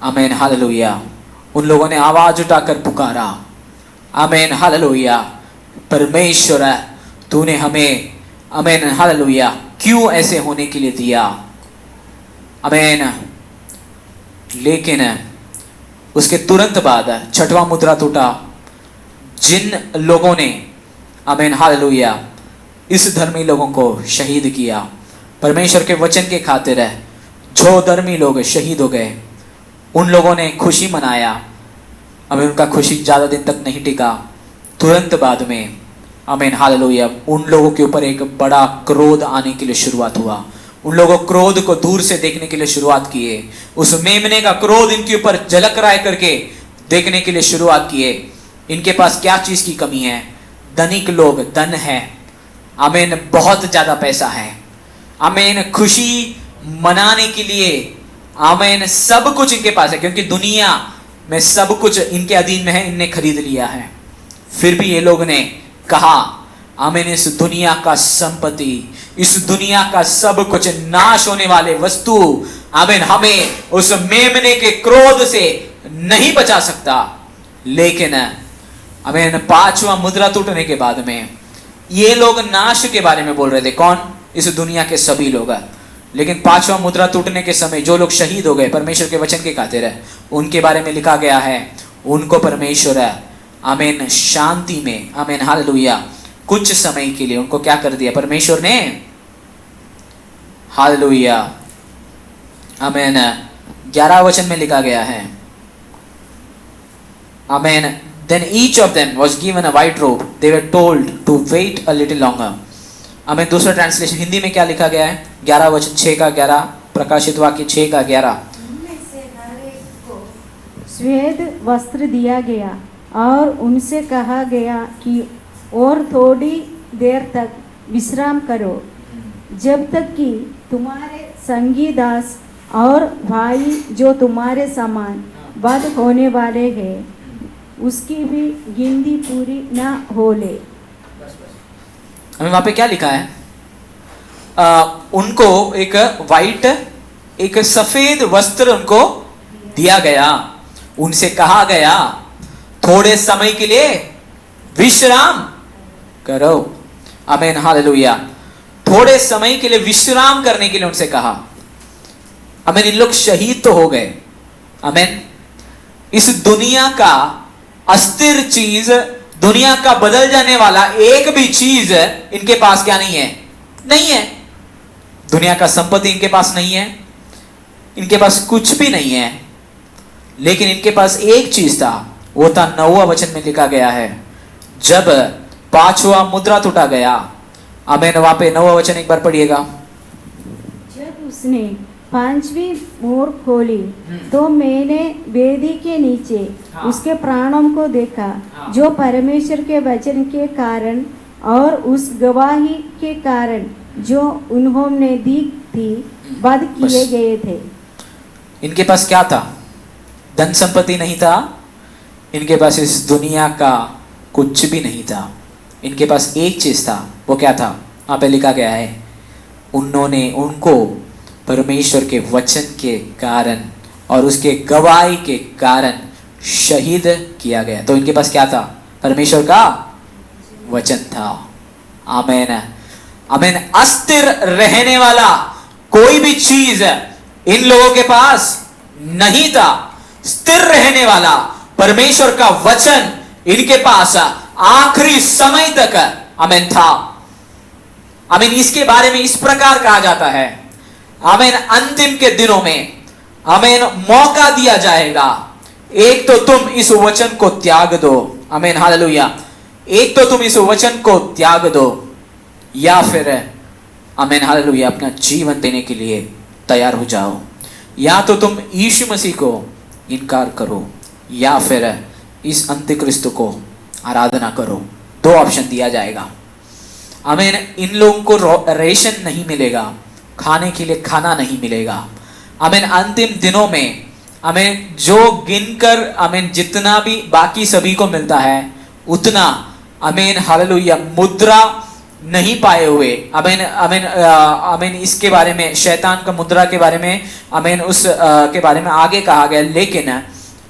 आमीन हालेलुया। उन लोगों ने आवाज उठाकर पुकारा, आमीन हालेलुया, परमेश्वर तूने हमें, आमीन हालेलुया, क्यों ऐसे होने के लिए दिया? आमीन। लेकिन उसके तुरंत बाद 6वां मुद्रा टूटा। जिन लोगों ने, आमीन हालेलुया, इस धर्मी लोगों को शहीद किया, परमेश्वर के वचन के खातिर जो धर्मी लोग शहीद हो गए, उन लोगों ने खुशी मनाया। आमीन, उनका खुशी ज्यादा दिन तक नहीं टिका। तुरंत बाद में, आमीन हालेलुया, उन लोगों के ऊपर एक बड़ा क्रोध आने के लिए शुरुआत हुआ। उन लोगों क्रोध को दूर से देखने के लिए शुरुआत किए। उस मेमने का क्रोध इनके ऊपर झलक रहा है करके देखने के लिए शुरुआत किए। इनके पास क्या चीज की कमी है? धनिक लोग, धन है, आमीन, बहुत ज्यादा पैसा है, आमीन, खुशी मनाने के लिए, आमीन, सब कुछ इनके पास है, क्योंकि दुनिया में सब कुछ इनके अधीन में है, इनने खरीद लिया है। फिर भी ये लोग ने कहा, आमीन, इस दुनिया का संपत्ति, इस दुनिया का सब कुछ नाश होने वाले वस्तु, आमीन, हमें उस मेमने के क्रोध से नहीं बचा सकता। लेकिन आमीन 5वां मुद्रा टूटने के बाद में ये लोग नाश के बारे में बोल रहे थे। कौन? इस दुनिया के सभी लोग। लेकिन 5वां मुद्रा टूटने के समय जो लोग शहीद हो गए परमेश्वर के वचन के खातिर है, उनके बारे में लिखा गया है, उनको परमेश्वर है, आमीन, शांति में, आमीन हालेलुया, कुछ समय के लिए उनको क्या कर दिया परमेश्वर ने? हालेलुया, आमीन। 11 वचन में लिखा गया है, आमीन, then each of them was given a white robe, they were told to wait a little longer। आमीन। दूसरा ट्रांसलेशन हिंदी में क्या लिखा गया है? 11 वचन 6 का 11, प्रकाशित वाक्य 6 का 11। श्वेत वस्त्र दिया गया, और उनसे कहा गया कि और थोड़ी देर तक विश्राम करो, जब तक कि तुम्हारे संगी दास और भाई जो तुम्हारे समान वध होने वाले हैं उसकी भी गिनती पूरी न हो ले। हमें वहां पे क्या लिखा है? उनको एक वाइट, एक सफेद वस्त्र उनको दिया गया, उनसे कहा गया थोड़े समय के लिए विश्राम करो। आमीन, हालेलुया। थोड़े समय के लिए विश्राम करने के लिए उनसे कहा। आमीन, इन लोग शहीद तो हो गए। आमीन, इस दुनिया का अस्थिर चीज, दुनिया का बदल जाने वाला एक भी चीज इनके पास क्या नहीं है? नहीं है। दुनिया का संपत्ति इनके पास नहीं है, इनके पास कुछ भी नहीं है, लेकिन इनके पास एक चीज था, वो था 9वां वचन में लिखा गया है, जब 5वां मुद्रा टूटा गया। आमीन, वहां पे 9वां वचन एक बार पढ़िएगा। जब उसने 5वीं मोहर खोली तो मैंने वेदी के नीचे उसके प्राणों को देखा, जो परमेश्वर के वचन के कारण और उस गवाही के कारण जो उन्होंने दी थी वध किए गए थे। इनके पास क्या था? धन संपत्ति नहीं था, इनके पास इस दुनिया का कुछ भी नहीं था। इनके पास एक चीज था, वो क्या था? वहां पे लिखा गया है, उनको परमेश्वर के वचन के कारण और उसके गवाही के कारण शहीद किया गया। तो इनके पास क्या था? परमेश्वर का वचन था। आमीन, आमीन। अस्थिर रहने वाला कोई भी चीज इन लोगों के पास नहीं था। स्थिर रहने वाला परमेश्वर का वचन इनके पास आखिरी समय तक आमीन था। आमीन, इसके बारे में इस प्रकार कहा जाता है, आमीन, अंतिम के दिनों में आमीन मौका दिया जाएगा, एक तो तुम इस वचन को त्याग दो। आमीन, हालेलुया। एक तो तुम इस वचन को त्याग दो, या फिर आमीन, हालेलुया, अपना जीवन देने के लिए तैयार हो जाओ। या तो तुम यीशु मसीह को इनकार करो, या फिर इस अंतिक्रिस्त को आराधना करो। 2 ऑप्शन दिया जाएगा। आमीन, इन लोगों को रेशन नहीं मिलेगा, खाने के लिए खाना नहीं मिलेगा। आमीन, अंतिम दिनों में आमीन जो गिनकर आमीन जितना भी बाकी सभी को मिलता है उतना आमीन, हालेलुया, मुद्रा नहीं पाए हुए। आमीन, आमीन, आमीन। इसके बारे में, शैतान का मुद्रा के बारे में आमीन उस के बारे में आगे कहा गया, लेकिन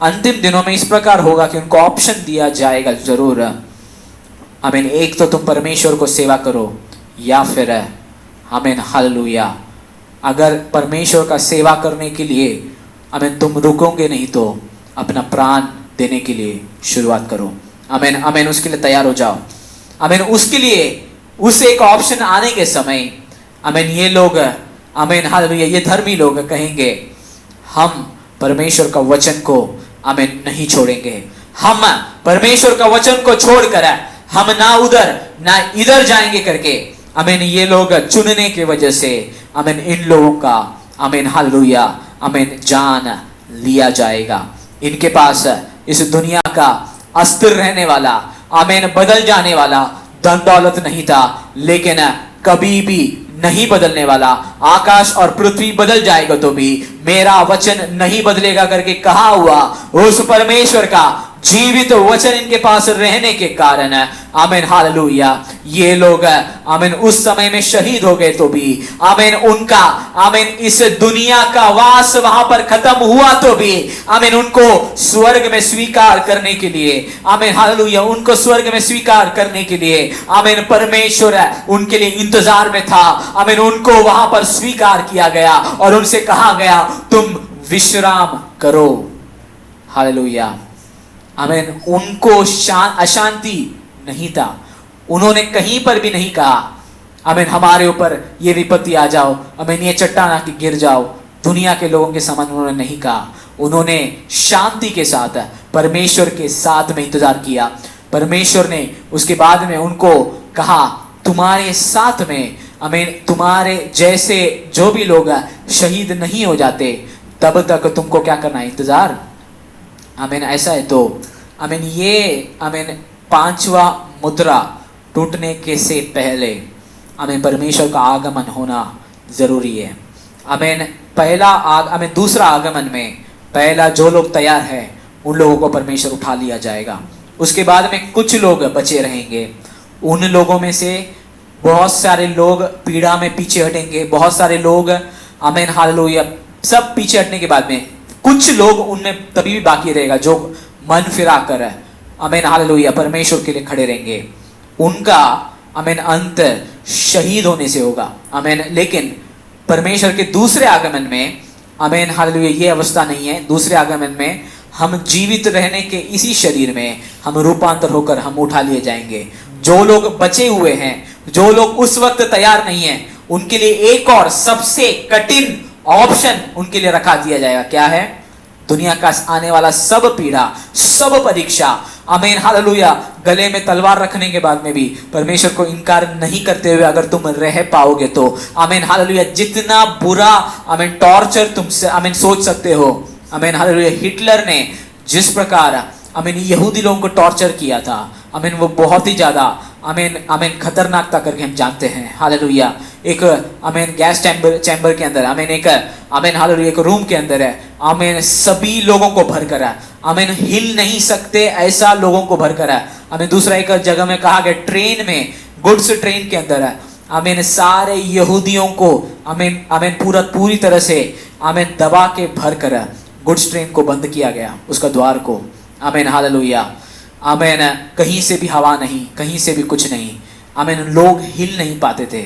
अंतिम दिनों में इस प्रकार होगा कि उनको ऑप्शन दिया जाएगा जरूर। आमीन, एक तो तुम परमेश्वर को सेवा करो, या फिर आमीन, हालेलुया, अगर परमेश्वर का सेवा करने के लिए आमीन तुम रुकोगे नहीं तो अपना प्राण देने के लिए शुरुआत करो। आमीन, आमीन। उसके लिए तैयार हो जाओ। आमीन, उसके लिए उस एक ऑप्शन आने के समय आमीन ये लोग आमीन, हालेलुया, ये धर्मी लोग कहेंगे हम परमेश्वर का वचन को आमीन नहीं छोड़ेंगे। हम परमेश्वर का वचन को छोड़कर हम ना उधर ना इधर जाएंगे करके आमीन ये लोग चुनने की वजह से आमीन इन लोगों का आमीन, हालेलुया, आमीन, जान लिया जाएगा। इनके पास इस दुनिया का अस्थिर रहने वाला आमीन बदल जाने वाला धन दौलत नहीं था, लेकिन कभी भी नहीं बदलने वाला। आकाश और पृथ्वी बदल जाएगा तो भी मेरा वचन नहीं बदलेगा करके कहा हुआ उस परमेश्वर का जीवित वचन इनके पास रहने के कारण आमीन, हालेलुया, ये लोग आमीन उस समय में शहीद हो गए तो भी आमीन उनका आमीन इस दुनिया का वास वहां पर खत्म हुआ तो भी आमीन उनको स्वर्ग में स्वीकार करने के लिए आमीन, हालेलुया, उनको स्वर्ग में स्वीकार करने के लिए आमीन परमेश्वर उनके लिए इंतजार में था। आमीन, उनको वहां पर स्वीकार किया गया और उनसे कहा गया तुम विश्राम करो। हालेलुया, आमीन। उनको अशांति नहीं था। उन्होंने कहीं पर भी नहीं कहा आमीन हमारे ऊपर ये विपत्ति आ जाओ, आमीन ये चट्टान आके गिर जाओ। दुनिया के लोगों के समान उन्होंने नहीं कहा। उन्होंने शांति के साथ परमेश्वर के साथ में इंतजार किया। परमेश्वर ने उसके बाद में उनको कहा तुम्हारे साथ में आमीन तुम्हारे जैसे जो भी लोग शहीद नहीं हो जाते तब तक तुमको क्या करना है? इंतजार। आमीन। ऐसा है तो आमीन ये आमीन पांचवा मुद्रा टूटने के से पहले आमीन परमेश्वर का आगमन होना जरूरी है। आमीन आमीन दूसरा आगमन में पहला जो लोग तैयार है उन लोगों को परमेश्वर उठा लिया जाएगा। उसके बाद में कुछ लोग बचे रहेंगे। उन लोगों में से बहुत सारे लोग पीड़ा में पीछे हटेंगे, बहुत सारे लोग आमीन हालेलुया सब पीछे हटने के बाद में कुछ लोग उनमें तभी भी बाकी रहेगा जो मन फिरा कर आमीन हालेलुया परमेश्वर के लिए खड़े रहेंगे। उनका आमीन अंत शहीद होने से होगा। आमीन लेकिन परमेश्वर के दूसरे आगमन में आमीन हालेलुया ये अवस्था नहीं है। दूसरे आगमन में हम जीवित रहने के इसी शरीर में हम रूपांतर होकर हम उठा लिए जाएंगे। जो लोग बचे हुए हैं, जो लोग उस वक्त तैयार नहीं हैं, उनके लिए एक और सबसे कठिन ऑप्शन उनके लिए रखा दिया जाएगा। क्या है? दुनिया का आने वाला सब पीड़ा, सब परीक्षा, आमीन हालेलुया गले में तलवार रखने के बाद में भी परमेश्वर को इनकार नहीं करते हुए अगर तुम रह पाओगे तो आमीन हालेलुया जितना बुरा आमीन टॉर्चर तुमसे आमीन सोच सकते हो। आमीन हालेलुया हिटलर ने जिस प्रकार आमीन यहूदी लोगों को टॉर्चर किया था, आमीन वो बहुत ही ज्यादा आमीन खतरनाक था करके हम जानते हैं। हालेलुया एक आमीन गैस चैम्बर के अंदर आमीन एक आमीन हालेलुया एक रूम के अंदर है, आमीन सभी लोगों को भर कर है, आमीन हिल नहीं सकते ऐसा लोगों को भर कर है। आमीन दूसरा एक जगह में कहा गया ट्रेन में, गुड्स ट्रेन के अंदर है, आमीन सारे यहूदियों को आमीन आमीन पूरी तरह से आमीन दबा के भर कर गुड्स ट्रेन को बंद किया गया, उसका द्वार को। आमीन हालेलुया आमीन कहीं से भी हवा नहीं, कहीं से भी कुछ नहीं, आमीन लोग हिल नहीं पाते थे।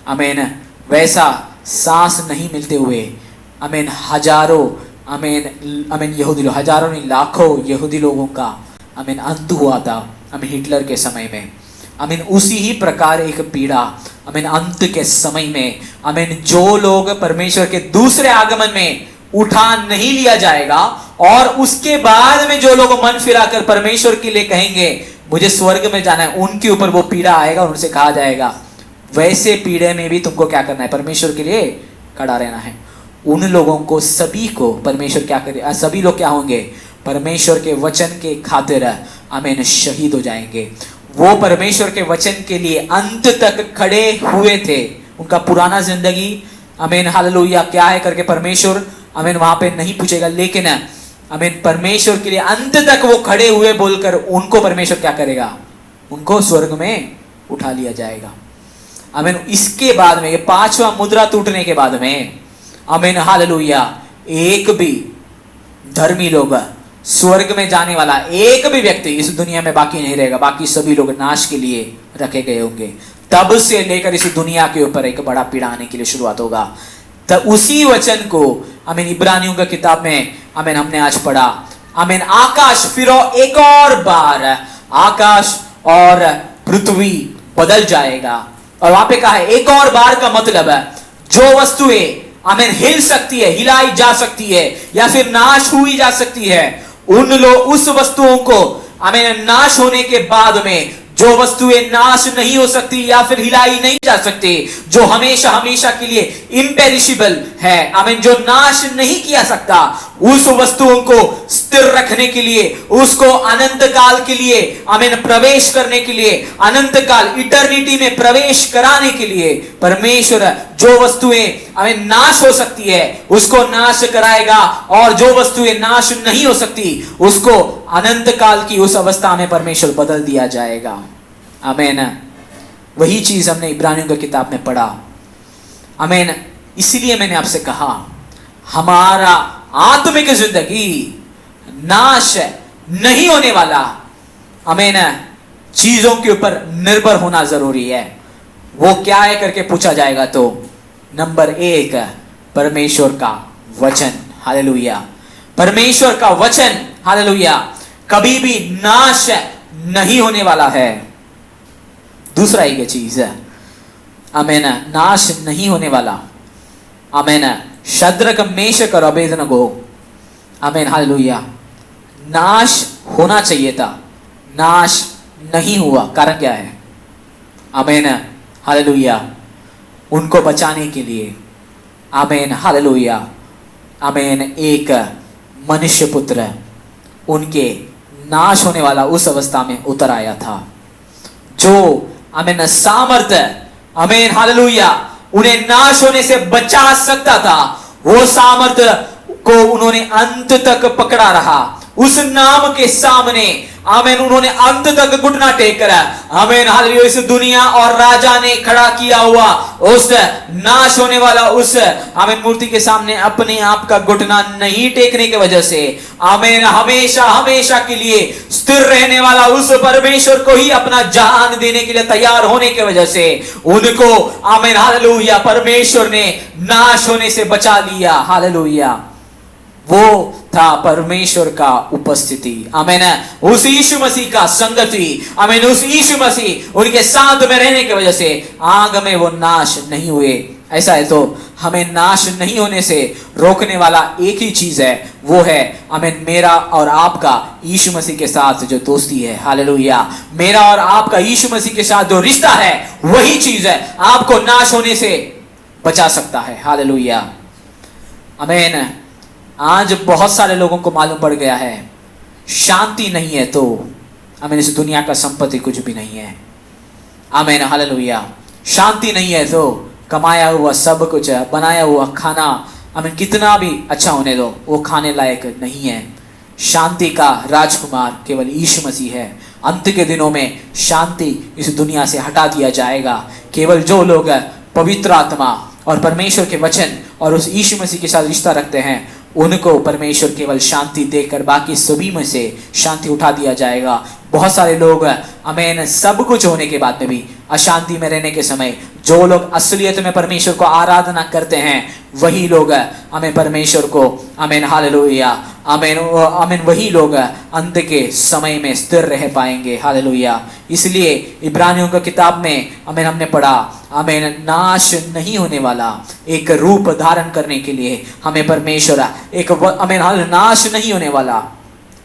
आमीन वैसा सांस नहीं मिलते हुए आमीन हजारों आमीन यहूदी लोग, हजारों नहीं लाखों यहूदी लोगों का आमीन अंत हुआ था आमीन हिटलर के समय में। आमीन उसी ही प्रकार एक पीड़ा आमीन अंत के समय में आमीन जो लोग परमेश्वर के दूसरे आगमन में उठा नहीं लिया जाएगा और उसके बाद में जो लोग मन फिराकर परमेश्वर के लिए कहेंगे मुझे स्वर्ग में जाना है, उनके ऊपर वो पीड़ा आएगा और उनसे कहा जाएगा वैसे पीड़े में भी तुमको क्या करना है? परमेश्वर के लिए खड़ा रहना है। उन लोगों को सभी को परमेश्वर क्या करे? सभी लोग क्या होंगे? परमेश्वर के वचन के खातिर आमीन शहीद हो जाएंगे। वो परमेश्वर के वचन के लिए अंत तक खड़े हुए थे। उनका पुराना जिंदगी आमीन हालेलुया क्या है करके परमेश्वर आमीन वहां पे नहीं पूछेगा, लेकिन आमीन परमेश्वर के लिए अंत तक वो खड़े हुए बोलकर उनको परमेश्वर क्या करेगा? उनको स्वर्ग में उठा लिया जाएगा। आमीन इसके बाद में ये पांचवा मुद्रा टूटने के बाद में आमीन हालेलुया एक भी धर्मी लोग स्वर्ग में जाने वाला एक भी व्यक्ति इस दुनिया में बाकी नहीं रहेगा। बाकी सभी लोग नाश के लिए रखे गए होंगे। तब से लेकर इस दुनिया के ऊपर एक बड़ा पीड़ा आने के लिए शुरुआत होगा। तो उसी वचन को आमीन इब्रानियों का किताब में आमीन हमने आज पढ़ा। आमीन आकाश फिर एक और बार आकाश और पृथ्वी बदल जाएगा। और वहां पे कहा है एक और बार का मतलब है जो वस्तुएं आमीन हिल सकती है, हिलाई जा सकती है या फिर नाश हुई जा सकती है, उस वस्तुओं को आमीन नाश होने के बाद में जो वस्तुएं नाश नहीं हो सकती या फिर हिलाई नहीं जा सकती, जो हमेशा हमेशा के लिए इम्पेरिशेबल है, आमीन जो नाश नहीं किया सकता, उस वस्तुओं को स्थिर रखने के लिए, उसको अनंत काल के लिए आमीन प्रवेश करने के लिए, अनंत काल इटर्निटी में प्रवेश कराने के लिए परमेश्वर जो वस्तुएं आमीन नाश हो सकती है उसको नाश कराएगा और जो वस्तुएं नाश नहीं हो सकती उसको अनंत काल की उस अवस्था में परमेश्वर बदल दिया जाएगा। आमीन वही चीज हमने इब्रानियों की किताब में पढ़ा। आमीन इसलिए मैंने आपसे कहा हमारा आत्मिक जिंदगी नाश नहीं होने वाला आमीन चीजों के ऊपर निर्भर होना जरूरी है। वो क्या है करके पूछा जाएगा तो नंबर 1 परमेश्वर का वचन। हालेलुया परमेश्वर का वचन हालेलुया कभी भी नाश नहीं होने वाला है। दूसरा एक चीज है आमीन नाश नहीं होने वाला। आमीन शद्रक मेशक और अबेदनगो आमीन हालेलुया नाश होना चाहिए था, नाश नहीं हुआ। कारण क्या है? आमीन हालेलुया उनको बचाने के लिए आमीन हालेलुया आमीन एक मनुष्य पुत्र उनके नाश होने वाला उस अवस्था में उतर आया था। जो आमीन सामर्थ्य, आमीन हालेलुया, उन्हें नाश होने से बचा सकता था, वो सामर्थ्य को उन्होंने अंत तक पकड़ा रहा। उस नाम के सामने आमीन उन्होंने अंत तक घुटना टेक कर आमीन हालेलुया इस दुनिया और राजा ने खड़ा किया हुआ उस नाश होने वाला उस आमीन मूर्ति के सामने अपने आप का घुटना नहीं टेकने की वजह से आमीन हमेशा हमेशा के लिए स्थिर रहने वाला उस परमेश्वर को ही अपना जान देने के लिए तैयार होने की वजह से उनको आमीन हालेलुया परमेश्वर ने नाश होने से बचा लिया। हालेलुया, वो था परमेश्वर का उपस्थिति। आमीन, उस यीशु मसीह का संगति, आमीन उस यीशु मसीह उनके साथ में रहने की वजह से आग में वो नाश नहीं हुए। ऐसा है तो हमें नाश नहीं होने से रोकने वाला एक ही चीज है, वो है आमीन मेरा और आपका यीशु मसीह के साथ जो दोस्ती है। हालेलुया, मेरा और आपका यीशु मसीह के साथ जो रिश्ता है वही चीज है आपको नाश होने से बचा सकता है। हालेलुया, आमीन। आज बहुत सारे लोगों को मालूम पड़ गया है शांति नहीं है तो आमीन इस दुनिया का संपत्ति कुछ भी नहीं है। आमीन हालेलुया, शांति नहीं है तो कमाया हुआ सब कुछ है, बनाया हुआ खाना आमीन कितना भी अच्छा होने दो वो खाने लायक नहीं है। शांति का राजकुमार केवल यीशु मसीह है। अंत के दिनों में शांति इस दुनिया से हटा दिया जाएगा। केवल जो लोग पवित्र आत्मा और परमेश्वर के वचन और उस यीशु मसीह के साथ रिश्ता रखते हैं उनको परमेश्वर केवल शांति देकर बाकी सभी में से शांति उठा दिया जाएगा। बहुत सारे लोग आमीन सब कुछ होने के बाद में भी अशांति में रहने के समय जो लोग असलियत में परमेश्वर को आराधना करते हैं वही लोग आमीन परमेश्वर को आमीन हालेलुया आमीन आमीन वही लोग अंत के समय में स्थिर रह पाएंगे। हालेलुया, इसलिए इब्रानियों की किताब में आमीन हमने पढ़ा आमीन नाश नहीं होने वाला एक रूप धारण करने के लिए हमें परमेश्वर एक आमीन नाश नहीं होने वाला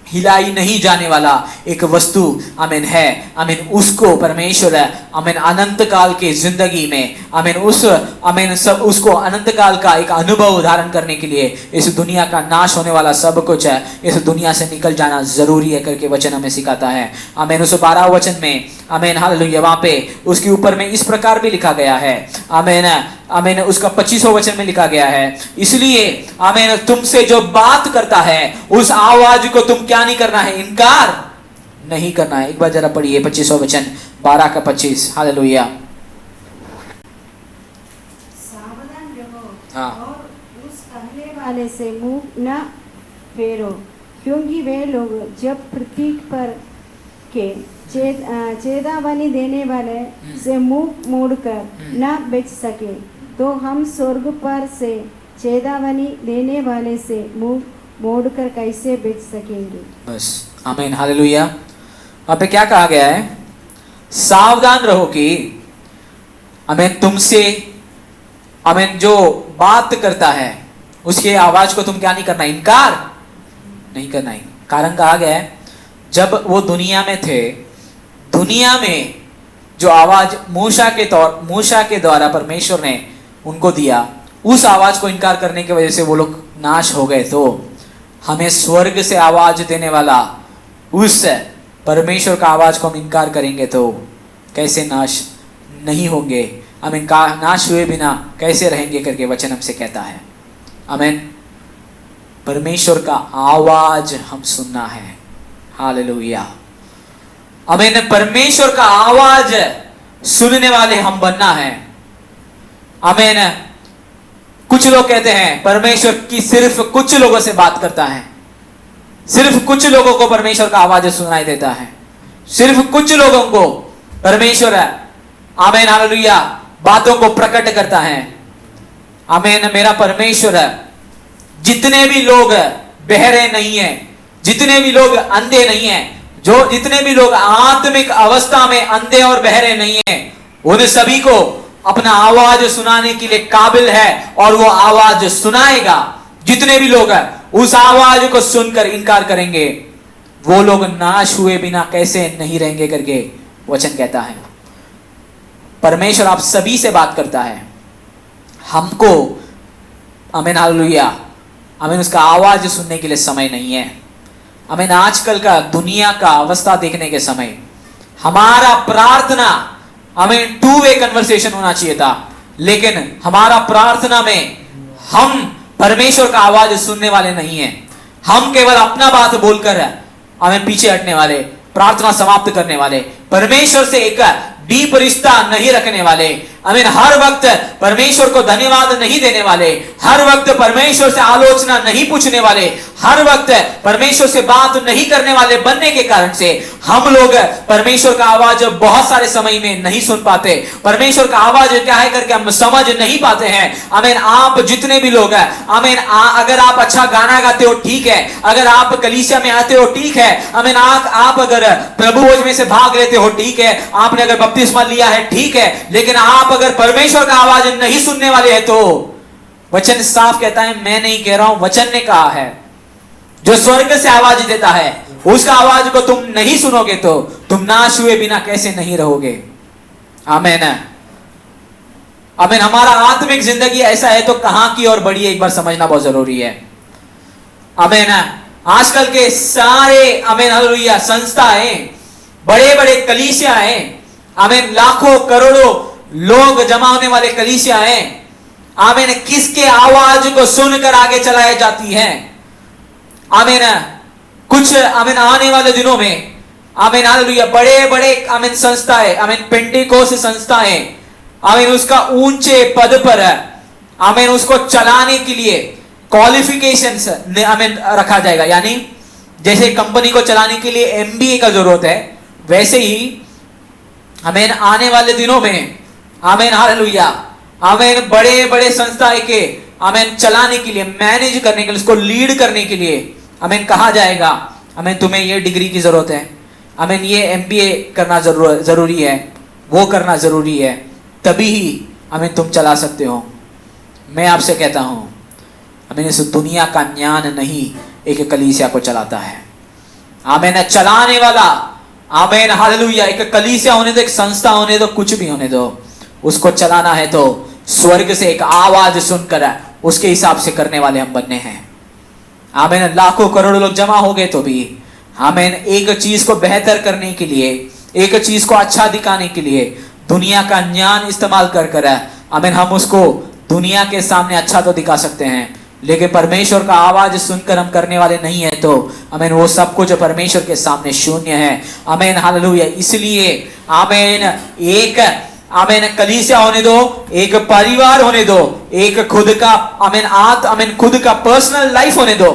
हिलाई नहीं जाने वाला एक वस्तु आमीन है। आमीन उसको परमेश्वर आमीन अनंत काल की जिंदगी में आमीन उस आमीन सब उसको अनंत काल का एक अनुभव धारण करने के लिए इस दुनिया का नाश होने वाला सब कुछ है इस दुनिया से निकल जाना जरूरी है करके वचन हमें सिखाता है। आमीन उस 12 वचन में आमीन हालेलुया वहां पे उसके ऊपर में इस प्रकार भी लिखा गया है। आमीन आमीन उसका 25वां वचन में लिखा गया है, इसलिए आमीन तुमसे जो बात करता है उस आवाज को तुम क्या नहीं करना है, इनकार नहीं करना है। एक बार जरा पढ़िए 25वां वचन 12 का 25। हालेलुया, सावधान रहो हाँ। और उस कहने वाले से मुंह न फेरो, क्योंकि वे लोग जब प्रतीक पर के चेतावनी देने वाले से मुंह मोड़कर न बच सके तो हम स्वर्ग पर से चेतावनी देने वाले से मुंह मोड़कर कैसे बच सकेंगे। बस आमीन हालेलुया। वहां पे क्या कहा गया है, सावधान रहो कि आमीन तुमसे आमीन जो बात करता है उसके आवाज को तुम क्या नहीं करना, इनकार नहीं करना है। कारण कहा गया है जब वो दुनिया में थे, दुनिया में जो आवाज मूसा के द्वारा परमेश्वर ने उनको दिया उस आवाज को इनकार करने की वजह से वो लोग नाश हो गए। तो हमें स्वर्ग से आवाज देने वाला उस परमेश्वर का आवाज को हम इनकार करेंगे तो कैसे नाश नहीं होंगे, हम इनका नाश हुए बिना कैसे रहेंगे करके वचन हमसे कहता है। आमीन, परमेश्वर का आवाज हम सुनना है। हालेलुया, आमीन, परमेश्वर का आवाज सुनने वाले हम बनना है। आमीन। कुछ लोग कहते हैं परमेश्वर की सिर्फ कुछ लोगों से बात करता है, सिर्फ कुछ लोगों को परमेश्वर का आवाज सुनाई देता है, सिर्फ कुछ लोगों को परमेश्वर आमीन हालेलुया बातों को प्रकट करता है। आमीन, मेरा परमेश्वर जितने भी लोग बहरे नहीं है, जितने भी लोग अंधे नहीं है, जो जितने भी लोग आत्मिक अवस्था में अंधे और बहरे नहीं है, उन सभी को अपना आवाज सुनाने के लिए काबिल है और वो आवाज सुनाएगा। जितने भी लोग उस आवाज को सुनकर इनकार करेंगे वो लोग नाश हुए बिना कैसे नहीं रहेंगे करके वचन कहता है। परमेश्वर आप सभी से बात करता है, हमको आमीन हालेलुया आमीन उसका आवाज सुनने के लिए समय नहीं है। आमीन, आजकल का दुनिया का अवस्था देखने के समय हमारा प्रार्थना हमें 2 वे कन्वर्सेशन होना चाहिए था, लेकिन हमारा प्रार्थना में हम परमेश्वर का आवाज सुनने वाले नहीं हैं। हम केवल अपना बात बोलकर हमें पीछे हटने वाले, प्रार्थना समाप्त करने वाले, परमेश्वर से एक डीप रिश्ता नहीं रखने वाले, आमीन, हर वक्त परमेश्वर को धन्यवाद नहीं देने वाले, हर वक्त परमेश्वर से आलोचना नहीं पूछने वाले, हर वक्त परमेश्वर से बात नहीं करने वाले बनने के कारण से हम लोग परमेश्वर का आवाज बहुत सारे समय में नहीं सुन पाते। परमेश्वर का आवाज क्या है करके हम समझ नहीं पाते हैं। आमीन, आप जितने भी लोग हैं, आमीन, अगर आप अच्छा गाना गाते हो ठीक है, अगर आप कलीसिया में आते हो ठीक है, आमीन, आप अगर प्रभु भोज में से भाग लेते हो ठीक है, आपने अगर बपतिस्मा लिया है ठीक है, लेकिन आप अगर परमेश्वर का आवाज नहीं सुनने वाले हैं तो वचन साफ कहता है, मैं नहीं कह रहा हूं, वचन ने कहा है, जो स्वर्ग से आवाज देता है उसका आवाज को तुम नहीं सुनोगे तो तुम नाश हुए बिना कैसे नहीं रहोगे। आमीन, आमीन। हमारा आत्मिक जिंदगी ऐसा है तो कहां की और बड़ी है, एक बार समझना बहुत जरूरी है। आमीन। आजकल के सारे आमीन हालेलुया संस्थाएं, बड़े बड़े कलीसिया हैं, आमीन, लाखों करोड़ों लोग जमा होने वाले कलीसिया हैं, आमीन, किसके आवाज को सुनकर आगे चलाई जाती हैं। आमीन, कुछ आमीन आने वाले दिनों में आमीन हालेलुया बड़े बड़े आमीन संस्थाएं, आमीन पेंटिकोस संस्थाएं, आमीन उसका ऊंचे पद पर आमीन उसको चलाने के लिए क्वालिफिकेशंस आमीन रखा जाएगा। यानी जैसे कंपनी को चलाने के लिए एमबीए का जरूरत है, वैसे ही आमीन आने वाले दिनों में आमीन हालेलुया आमीन बड़े बड़े संस्थाएं के आमीन चलाने के लिए, मैनेज करने के लिए, उसको लीड करने के लिए आमीन कहा जाएगा, आमीन तुम्हें ये डिग्री की जरूरत है, आमीन ये एमबीए करना जरूरी है, वो करना जरूरी है, तभी ही आमीन तुम चला सकते हो। मैं आपसे कहता हूं, आमीन इस दुनिया का ज्ञान नहीं एक कलीसिया को चलाता है। आमीन, चलाने वाला आमीन हालेलुया एक कलीसिया होने दो, एक संस्था होने दो, कुछ भी होने दो, उसको चलाना है तो स्वर्ग से एक आवाज सुनकर उसके हिसाब से करने वाले हम बनने हैं। आमीन, लाखों करोड़ों लोग जमा हो गए तो भी आमीन एक चीज को बेहतर करने के लिए, एक चीज को अच्छा दिखाने के लिए दुनिया का ज्ञान इस्तेमाल कर आमीन हम उसको दुनिया के सामने अच्छा तो दिखा सकते हैं, लेकिन परमेश्वर का आवाज सुनकर हम करने वाले नहीं है तो आमीन वो सब कुछ परमेश्वर के सामने शून्य है। आमीन हालेलुया। इसलिए आमीन एक आमीन कलीसिया होने दो, एक परिवार होने दो, एक खुद का आमीन खुद का पर्सनल लाइफ होने दो,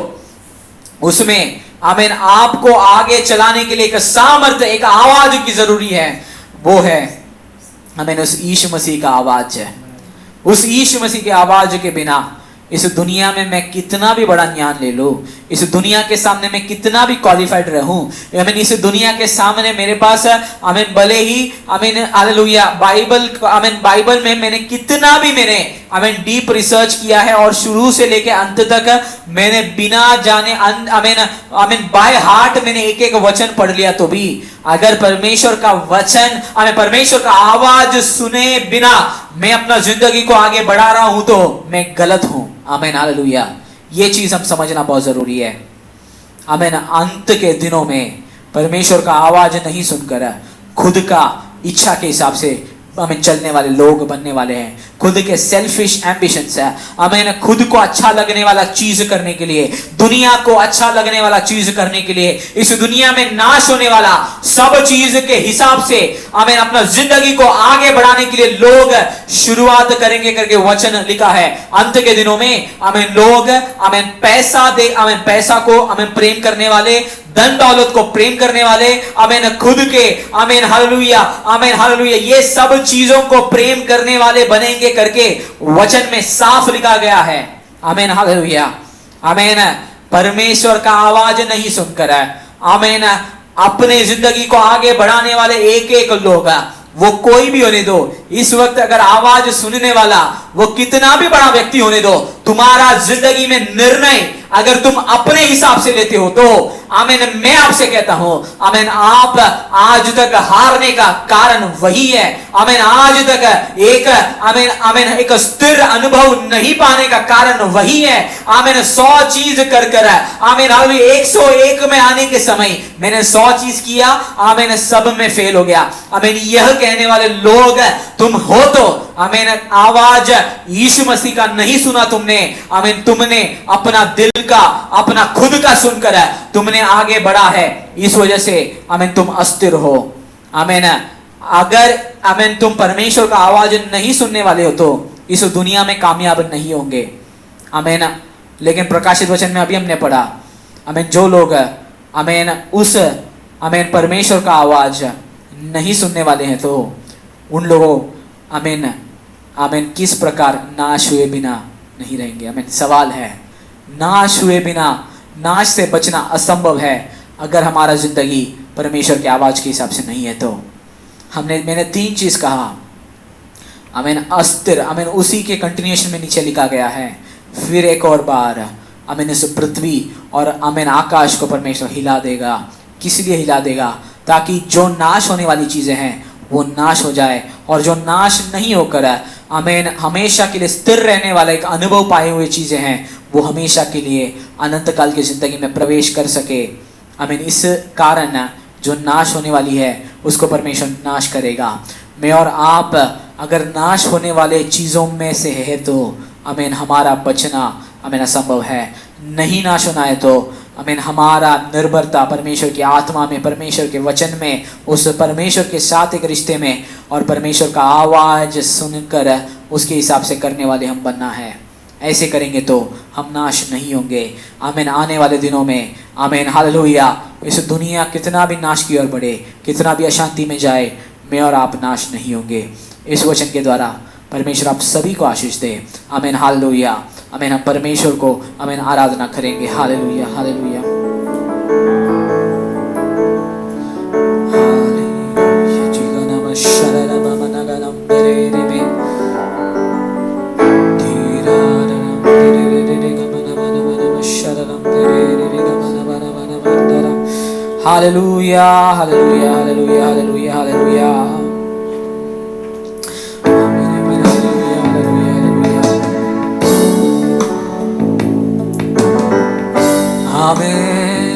उसमें आमीन आपको आगे चलाने के लिए एक सामर्थ्य, एक आवाज की जरूरी है, वो है आमीन उस यीशु मसीह का आवाज है। उस यीशु मसीह के आवाज के बिना इस दुनिया में मैं कितना भी बड़ा ज्ञान ले लूं, इस दुनिया के सामने मैं कितना भी क्वालिफाइड रहूं, आमीन इस दुनिया के सामने मेरे पास आमीन भले ही आमीन हालेलुया बाइबल में मैंने कितना भी आमीन डीप रिसर्च किया है और शुरू से लेके अंत तक मैंने बिना जाने आमीन बाय हार्ट मैंने एक एक वचन पढ़ लिया, तो भी अगर परमेश्वर का वचन आमीन परमेश्वर का आवाज सुने बिना मैं अपना जिंदगी को आगे बढ़ा रहा हूं तो मैं गलत हूं। आमीन हालेलुया। ये चीज हम समझना बहुत जरूरी है। आमीन अंत के दिनों में परमेश्वर का आवाज नहीं सुनकर खुद का इच्छा के हिसाब से आमीन चलने वाले लोग बनने वाले हैं, खुद के सेल्फिश एम्बिशंस है, आमीन खुद को अच्छा लगने वाला चीज करने के लिए, दुनिया को अच्छा लगने वाला चीज करने के लिए, इस दुनिया में नाश होने वाला सब चीज के हिसाब से आमीन अपना जिंदगी को आगे बढ़ाने के लिए लोग शुरुआत करेंगे करके वचन लिखा है। अंत के दिनों में आमीन लोग आमीन पैसा को आमीन प्रेम करने वाले, धन दौलत को प्रेम करने वाले, आमीन खुद के आमीन हालेलुया ये सब चीजों को प्रेम करने वाले बनेंगे करके वचन में साफ लिखा गया है। आमीन हालेलुया। आमीन परमेश्वर का आवाज नहीं सुनकर आमीन अपने जिंदगी को आगे बढ़ाने वाले एक एक लोग, वो कोई भी होने दो, इस वक्त अगर आवाज सुनने वाला वो कितना भी बड़ा व्यक्ति होने दो, तुम्हारा जिंदगी में निर्णय अगर तुम अपने हिसाब से लेते हो तो आमीन, मैं आपसे कहता हूं आमीन, आप आज तक हारने का कारण वही है। आमीन, आज तक एक आमीन आमीन एक स्थिर अनुभव नहीं पाने का कारण वही है। आमीन, 100 चीज कर कर आमीन 101 में आने के समय मैंने 100 चीज किया, आमीन सब में फेल हो गया। आमीन, यह कहने वाले लोग तुम हो तो आमीन आवाज यीशु मसीह का नहीं सुना तुमने, आमीन तुमने अपना दिल का अपना खुद का सुनकर तुमने आगे बढ़ा है, इस वजह से आमीन तुम अस्थिर हो। आमीन, अगर आमीन तुम परमेश्वर का आवाज नहीं सुनने वाले हो तो इस दुनिया में कामयाब नहीं होंगे। आमीन, लेकिन प्रकाशित वचन में अभी हमने पढ़ा आमीन, जो लोग आमीन उस आमीन परमेश्वर का आवाज नहीं सुनने वाले हैं तो उन लोगों आमीन आमीन किस प्रकार नाश हुए बिना नहीं रहेंगे। आमीन, सवाल है, नाश हुए बिना, नाश से बचना असंभव है अगर हमारा जिंदगी परमेश्वर की आवाज के हिसाब से नहीं है तो। मैंने 3 चीज कहा, आमीन अस्थिर, आमीन उसी के कंटिन्यूएशन में नीचे लिखा गया है, फिर एक और बार आमीन इस पृथ्वी और आमीन आकाश को परमेश्वर हिला देगा। किस लिए हिला देगा? ताकि जो नाश होने वाली चीजें हैं वो नाश हो जाए और जो नाश नहीं होकर आमीन हमेशा के लिए स्थिर रहने वाला एक अनुभव पाए हुए चीजें हैं वो हमेशा के लिए अनंत काल की जिंदगी में प्रवेश कर सके। आमीन, इस कारण जो नाश होने वाली है उसको परमेश्वर नाश करेगा। मैं और आप अगर नाश होने वाले चीजों में से है तो आमीन हमारा बचना आमीन असंभव है। नहीं नाश होना है तो आमीन हमारा निर्भरता परमेश्वर की आत्मा में, परमेश्वर के वचन में, उस परमेश्वर के साथ एक रिश्ते में और परमेश्वर का आवाज सुनकर उसके हिसाब से करने वाले हम बनना है। ऐसे करेंगे तो हम नाश नहीं होंगे। आमीन, आने वाले दिनों में आमीन हालेलुया, इस दुनिया कितना भी नाश की ओर बढ़े, कितना भी अशांति में जाए, मैं और आप नाश नहीं होंगे। इस वचन के द्वारा परमेश्वर आप सभी को आशीष दे। आमीन हालेलुया। आमीन, हम परमेश्वर को आमीन आराधना करेंगे। Hallelujah hallelujah hallelujah hallelujah hallelujah hallelujah hallelujah. Amen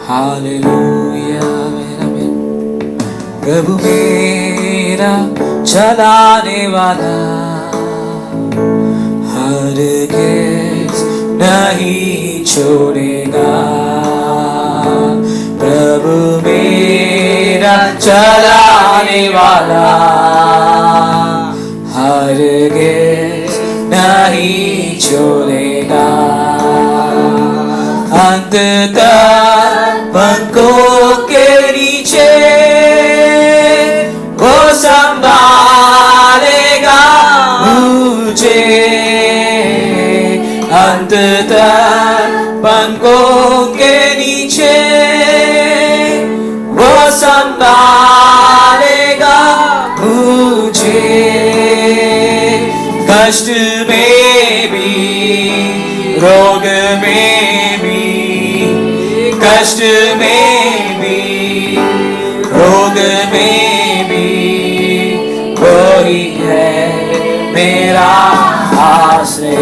hallelujah आमीन आमीन। प्रभु मेरा चलाने वाला हरगिज़ नहीं छोड़ेगा। प्रभु मेरा चलाने वाला हरगिज़ नहीं छोड़ेगा। अंत तक पंखों के नीचे वो संभालेगा मुझे। अंत तक पंखों के नीचे वो संभालेगा मुझे। कष्ट में भी, रोग में भी, कष्ट में भी, रोग में भी, कोई है मेरा आश्रय।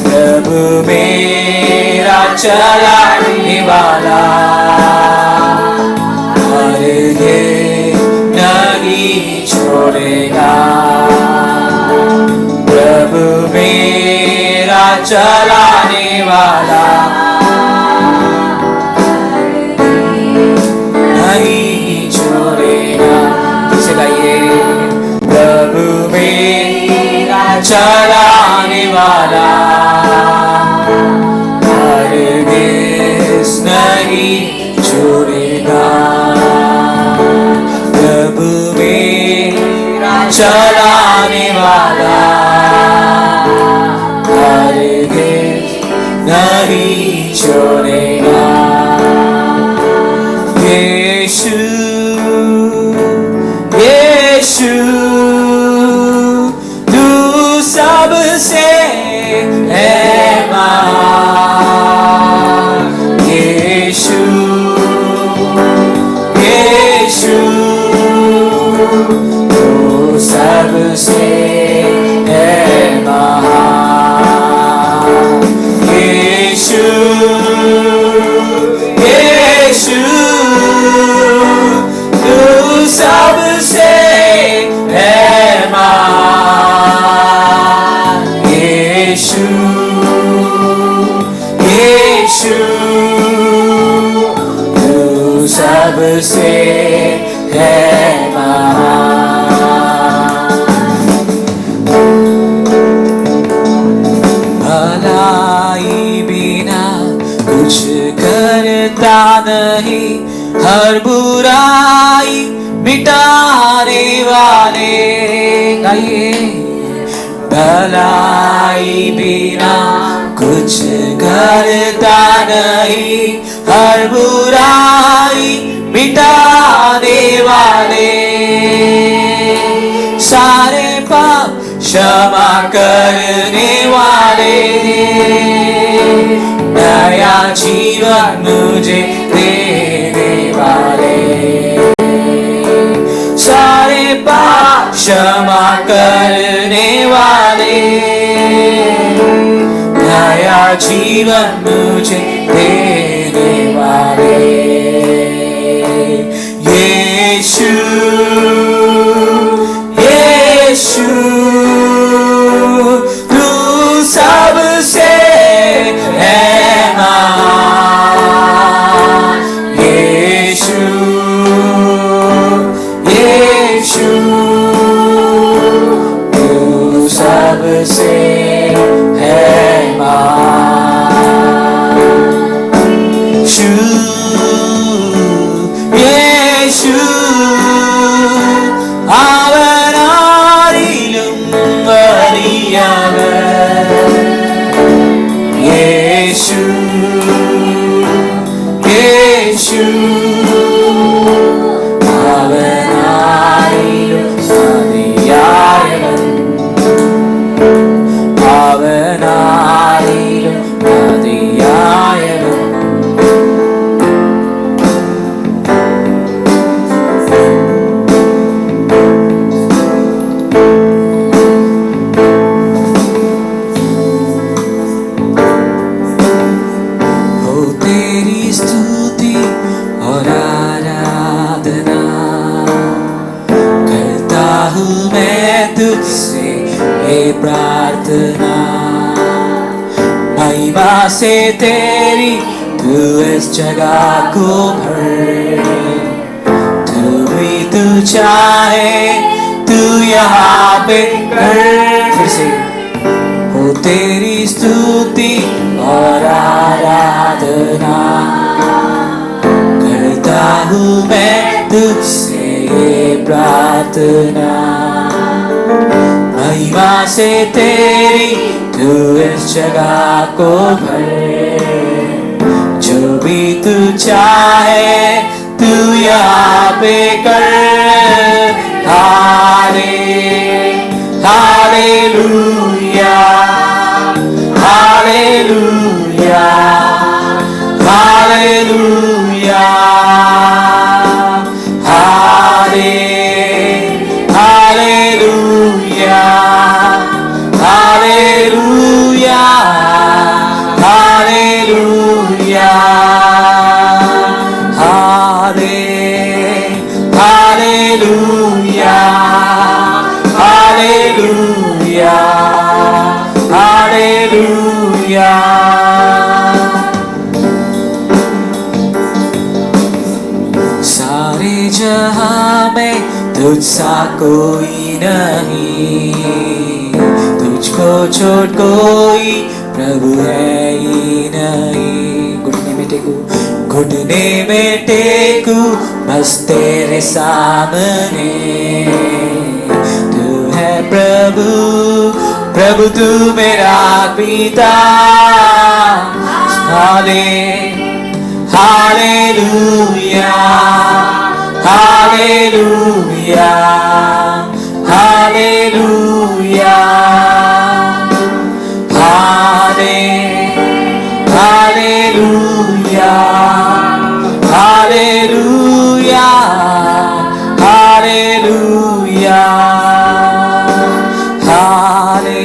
प्रभु मेरा चलाने वाला हरगिज़ नहीं छोड़ेगा। प्रभु मेरा चलाने वाला नहीं छोड़ेगा। इसे गाइए, प्रभु मेरा चलाने वाला हरगिज़ नहीं छोड़ेगा। प्रभु मेरा चलाने वाला हरगिज़ नहीं छोड़ेगा। यीशु यीशु तू सबसे है महान यीशु यीशु तू सबसे है महान यीशु यीशु तू सबसे है महान यीशु यीशु तू सबसे है महान भलाई बिना कुछ करता नहीं हर बुराई मिटाने वाले गाइए भलाई बिना कुछ करता नहीं हर बुराई मिटाने वाले सारे पाप क्षमा करने वाले नया जीवन मुझे देने वाले सारे पाप क्षमा करने वाले नया जीवन मुझे देने वाले यीशु यीशु तू सबसे है महान यीशु यीशु तू सबसे है महान यीशु അവനാരിലും വലിയവൻ യേശു യേശു അവനാരിലും മതിയായവൻ അവനാരിലും മതിയായവൻ प्रार्थना महिमा से तेरी तू इस जगह को भर तू भी तू चाहे तू यहाँ पे कर फिर से हो तेरी स्तुति और आराधना करता हूँ मैं तुझसे ये प्रार्थना महिमा से तेरी तू इस जगह को भर जो भी तू चाहे तू यहाँ पे कर hallelujah hallelujah hallelujah hallelujah hallelujah hallelujah hallelujah hallelujah hallelujah सारे जहां में तुझसा कोई नहीं तुझको छोड़ कोई प्रभु है ही नहीं घुटने में टेकू बस तेरे सामने तू है प्रभु प्रभु तू मेरा पिता हालेलुया हालेलुया हालेलुया हाले हालेलुया हालेलुया हालेलुया हाले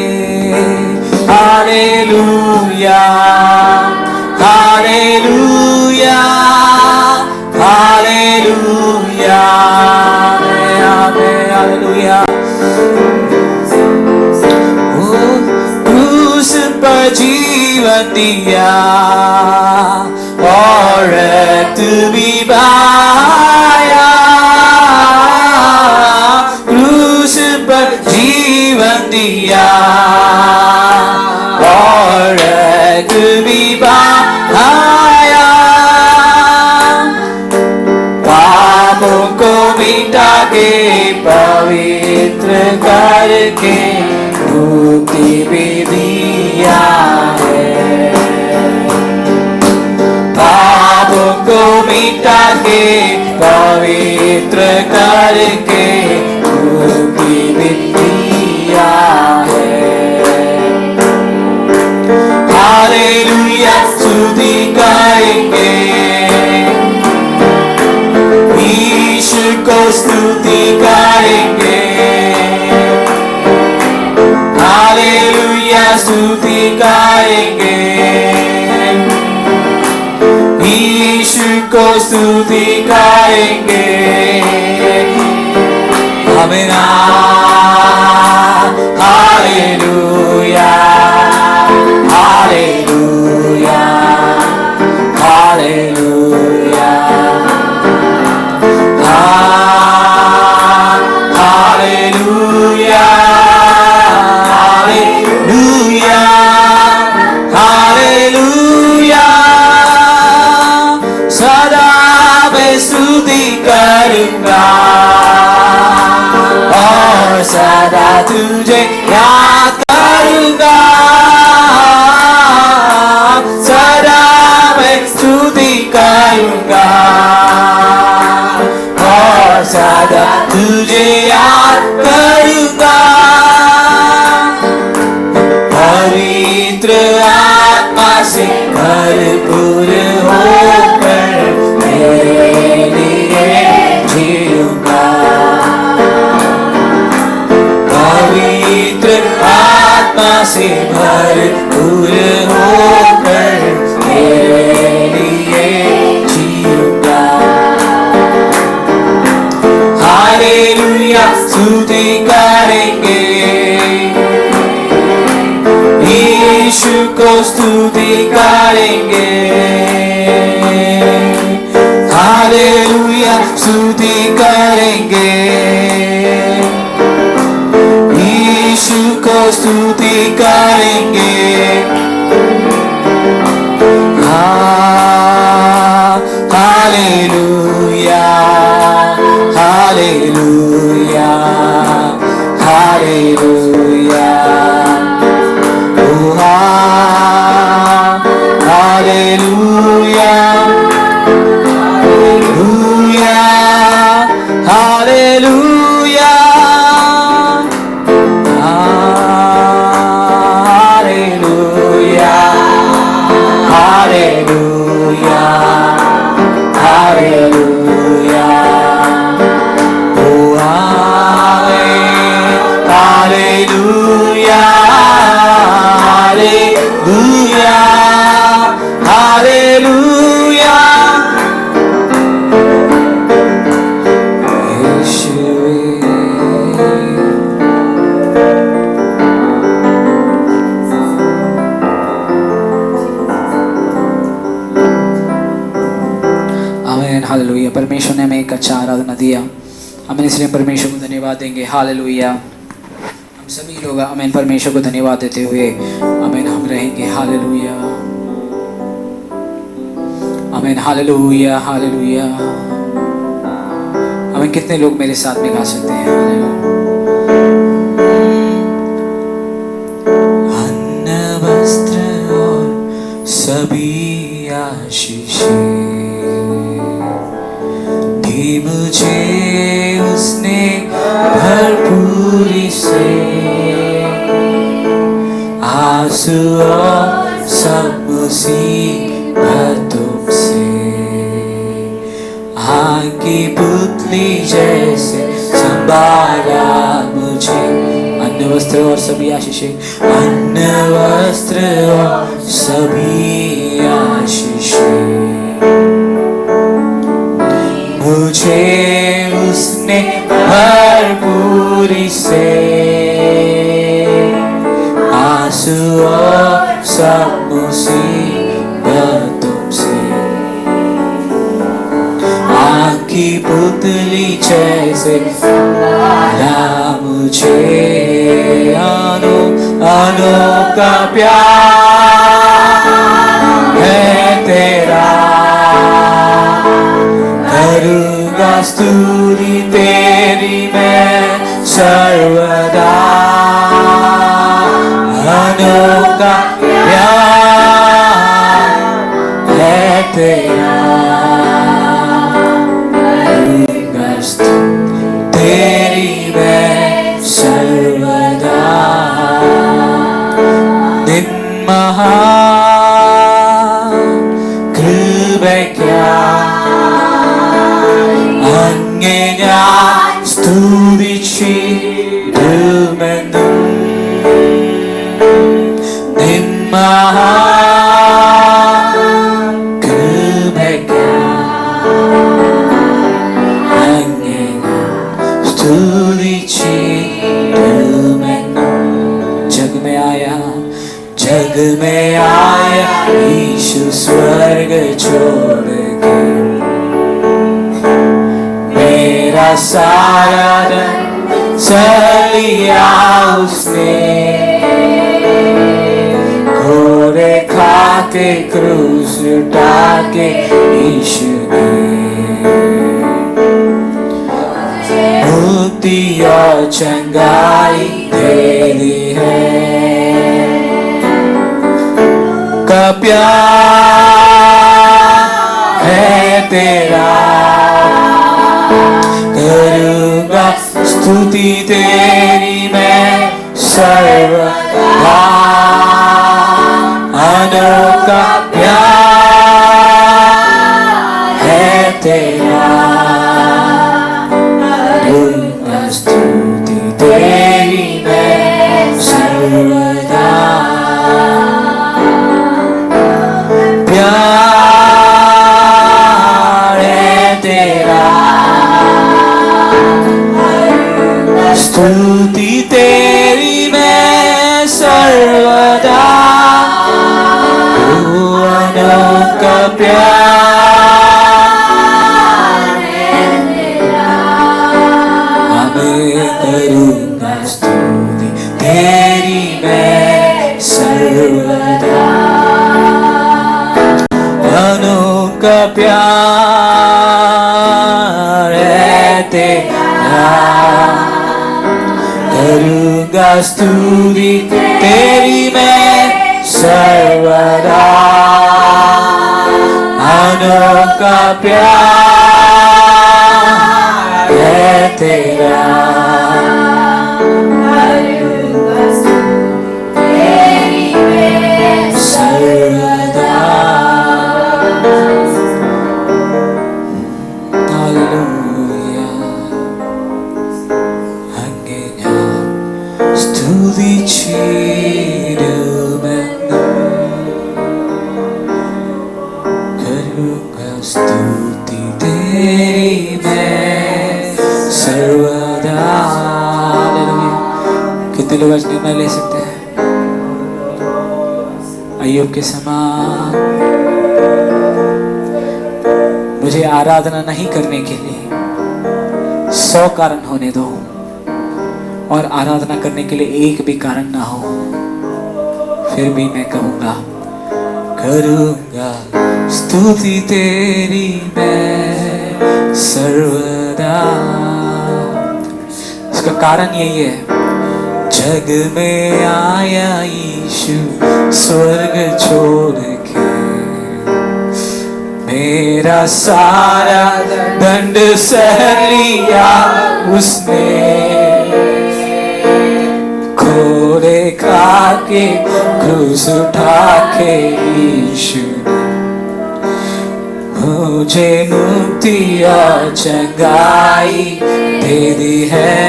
हालेलुया हालेलुया हालेलुया हालेलुया क्रूस पर जीवन दिया और रक्त भी बहाया क्रूस पर जीवन दिया और रक्त भी बहाया पापों को मिटा के पवित्र करके मुक्ति भी दिया है पापों को मिटा के पवित्र करके मुक्ति भी दिया है हालेलुया स्तुति गाएंगे यीशु को स्तुति गाएंगे हालेलुया स्तुति गाएंगे यीशु को स्तुति गाएंगे हमें hallelujah hallelujah hallelujah hallelujah hallelujah hallelujah सदा मैं स्तुति करूंगा और सदा तुझे याद करूंगा सदा मैं स्तुति करूंगा और सदा तुझे याद करूंगा पवित्र आत्मा से भरपूर होकर मेरे लिए जीऊंगा पवित्र आत्मा से भरपूर होकर मेरे लिए जीऊंगा हालेलुया स्तुति करेंगे यीशु को स्तुति करेंगे हालेलुया स्तुति करेंगे यीशु को स्तुति करेंगे hallelujah hallelujah hallelujah hallelujah hallelujah hallelujah hallelujah hallelujah hallelujah oh hallelujah hallelujah hallelujah amen hallelujah परमेश्वर ने हमें एक अच्छा आराधना दिया हमें इसलिए परमेश्वर को धन्यवाद देंगे हालेलुया हम सभी लोग आमीन परमेश्वर को धन्यवाद देते हुए आमीन हम रहेंगे हालेलुया आमीन हालेलुया हालेलुया आमीन कितने लोग मेरे साथ में गा सकते हैं अन्न वस्त्र और सभी आशीषें दी मुझे उसने भरपूरी से, आंसू और सब मुसीबतों से आग की पुतली जैसे संभाला मुझे। अन्न वस्त्र और सभी आशीषें, अन्न वस्त्र और सभी आशीषें मुझे उसने भरपूरी से, आंसू और सब मुसीबतों से आग की पुतली जैसे संभाला मुझे। अनोखा प्यार है तेरा, करूँगा स्तुति तेरी मैं सर्वदा। अनोखा प्यार है तेरा, करूँगा स्तुति तेरी मैं सर्वदा। निन महान कृपया അങ്ങേ ഞാൻ സ്തുതിച്ചിടുമെന്നും, നിൻ മഹാകൃപയ്ക്കായി അങ്ങേ ഞാൻ സ്തുതിച്ചിടുമെന്നും। जग में आया यीशु स्वर्ग छोड़ के, मेरा सारा धन चलिया उसने, घोड़े खा के क्रूस उठा के यीशु ने मुक्ति और चंगाई दे दी है। का प्यार है तेरा, करूँगा स्तुति तेरी मैं सर्वदा। अनोखा प्यार है तेरा, करूँगा स्तुति तेरी मैं सर्वदा। प्यार है तेरा, स्तुति तेरी मैं सर्वदा। अनोखा प्यार है तेरा, मैं करूँगा स्तुति तेरी मैं सर्वदा। अनोखा प्यार है तेरा, करूँगा स्तुति तेरी मैं सर्वदा। अनोखा प्यार है तेरा, करूँगा स्तुति तेरी मैं सर्वदा। करूँगा स्तुति तेरी मैं सर्वदा। कितने लोग आज निर्णय ले सकते हैं अय्यूब के समान? मुझे आराधना नहीं करने के लिए 100 कारण होने दो, और आराधना करने के लिए एक भी कारण ना हो, फिर भी मैं कहूँगा करूँगा स्तुति तेरी मैं सर्वदा। इसका कारण यही है, जग में आया यीशु स्वर्ग छोड़ के, मेरा सारा दंड सह लिया उसने, घोड़े खाके क्रूस उठा के यीशु मुझे मुक्ति और चंगाई दे दी है।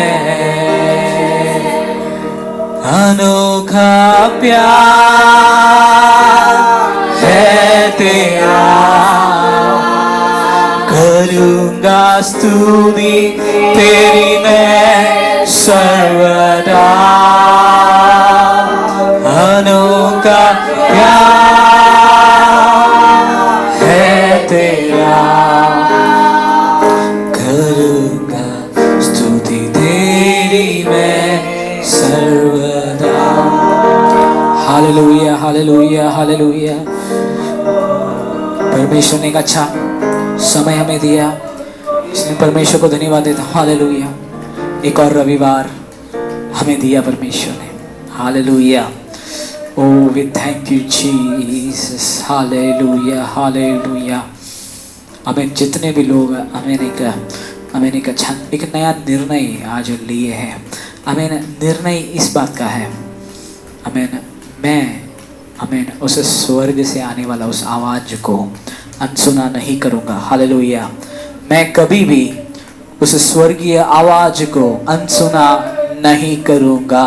अनोखा प्यार है तेरा, करूंगा स्तुति तेरी मैं सर्वदा। अनोखा प्यार है तेरा, करूंगा स्तुति तेरी मैं सर्वदा। Hallelujah hallelujah hallelujah. परमेश्वर ने एक अच्छा समय हमें दिया, इसलिए परमेश्वर को धन्यवाद देता हूँ। हालेलुया। एक और रविवार हमें दिया परमेश्वर ने। Hallelujah. O we thank you Jesus. Hallelujah hallelujah. हमें जितने भी लोग हमें एक नया निर्णय आज लिए हैं। हमें निर्णय इस बात का है, मैं उस स्वर्ग से आने वाला उस आवाज को अनसुना नहीं करूँगा। हालेलुया। मैं कभी भी उस स्वर्गीय आवाज को अनसुना नहीं करूँगा।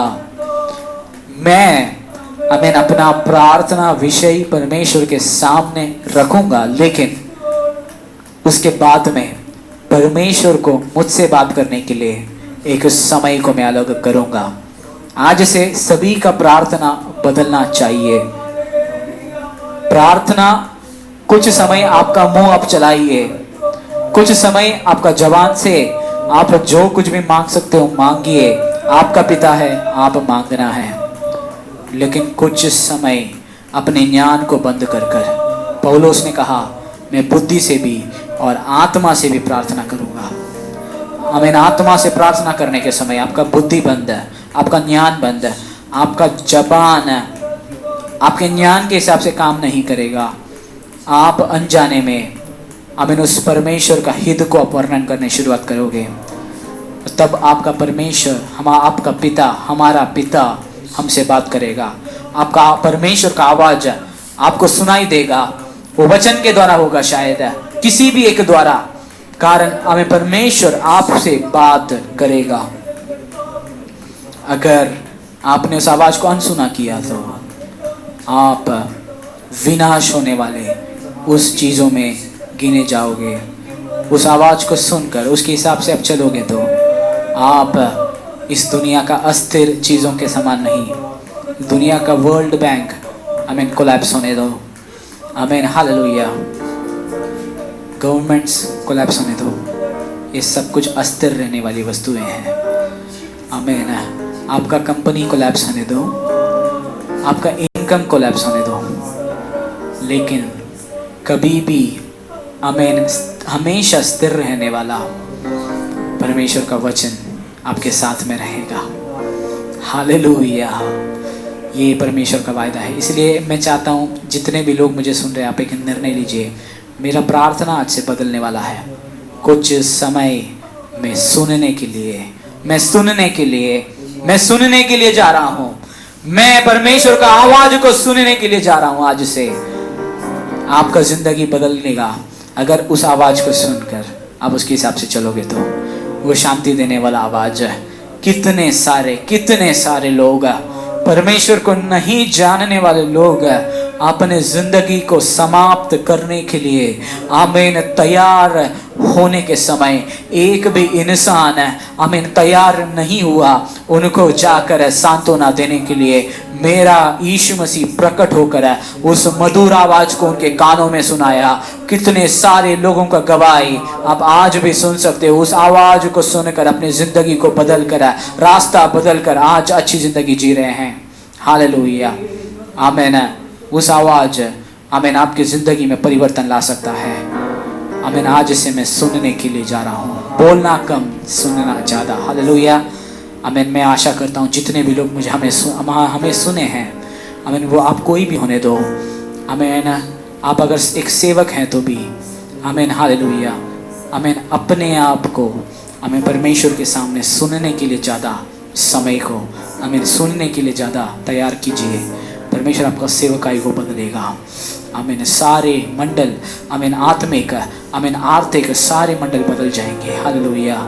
मैं अपना प्रार्थना विषय परमेश्वर के सामने रखूँगा, लेकिन उसके बाद में परमेश्वर को मुझसे बात करने के लिए एक समय को मैं अलग करूँगा। आज से सभी का प्रार्थना बदलना चाहिए। प्रार्थना कुछ समय आपका मुंह आप चलाइए, कुछ समय आपका जवान से आप जो कुछ भी मांग सकते हो मांगिए। आपका पिता है, आप मांगना है। लेकिन कुछ समय अपने ज्ञान को बंद कर कर, पौलुस ने कहा मैं बुद्धि से भी और आत्मा से भी प्रार्थना करूंगा। आमीन। आत्मा से प्रार्थना करने के समय आपका बुद्धि बंद है, आपका ज्ञान बंद है, आपका जबान आपके ज्ञान के हिसाब से काम नहीं करेगा। आप अनजाने में आमीन उस परमेश्वर का हित को आप वर्णन करने शुरुआत करोगे, तब आपका परमेश्वर आपका पिता, हमारा पिता हमसे बात करेगा। आपका परमेश्वर का आवाज आपको सुनाई देगा। वो वचन के द्वारा होगा, शायद किसी भी एक द्वारा, कारण हमें परमेश्वर आपसे बात करेगा। अगर आपने उस आवाज को अनसुना किया तो आप विनाश होने वाले उस चीज़ों में गिने जाओगे। उस आवाज को सुनकर उसके हिसाब से आप चलोगे तो आप इस दुनिया का अस्थिर चीज़ों के समान नहीं, दुनिया का वर्ल्ड बैंक आमीन कोलैप्स होने दो। आमीन हालेलुया। गवर्नमेंट्स कोलैप्स होने दो। ये सब कुछ अस्थिर रहने वाली वस्तुएं हैं। आमीन। आपका कंपनी कोलैप्स होने दो, आपका इनकम कोलैप्स होने दो, लेकिन कभी भी आमीन हमेशा स्थिर रहने वाला परमेश्वर का वचन आपके साथ में रहेगा। हालेलुया। ये परमेश्वर का वायदा है। इसलिए मैं चाहता हूँ जितने भी लोग मुझे सुन रहे हैं, आप एक निर्णय लीजिए। मेरा प्रार्थना आज से बदलने वाला है। कुछ समय मैं सुनने के लिए जा रहा हूँ। मैं परमेश्वर का आवाज को सुनने के लिए जा रहा हूँ। आज से आपका जिंदगी बदलनेगा अगर उस आवाज को सुनकर आप उसके हिसाब से चलोगे तो। वो शांति देने वाला आवाज है। कितने सारे लोग परमेश्वर को नहीं जानने वाले लोग अपने जिंदगी को समाप्त करने के लिए आमीन तैयार होने के समय एक भी इंसान आमीन तैयार नहीं हुआ उनको जाकर सांत्वना देने के लिए। मेरा यीशु मसीह प्रकट होकर उस मधुर आवाज को उनके कानों में सुनाया। कितने सारे लोगों का गवाही आप आज भी सुन सकते हो। उस आवाज को सुनकर अपनी जिंदगी को बदल कर, रास्ता बदल कर आज अच्छी जिंदगी जी रहे हैं। हालेलुया। आमीन। उस आवाज आमीन आपकी जिंदगी में परिवर्तन ला सकता है। आमीन। आज से मैं सुनने के लिए जा रहा हूँ, बोलना कम, सुनना ज़्यादा। हालेलुया। आमीन। मैं आशा करता हूँ जितने भी लोग मुझे हमें सुने हैं, आमीन, वो आप कोई भी होने दो। आमीन। आप अगर एक सेवक हैं तो भी आमीन, हालेलुया। आमीन, अपने आप को आमीन परमेश्वर के सामने सुनने के लिए ज़्यादा समय को आमीन सुनने के लिए ज़्यादा तैयार कीजिए। परमेश्वर आपका सेवकाई को बदलेगा। आमीन, सारे मंडल आमीन आत्मिक आमीन आर्थिक सारे मंडल बदल जाएंगे। Hallelujah.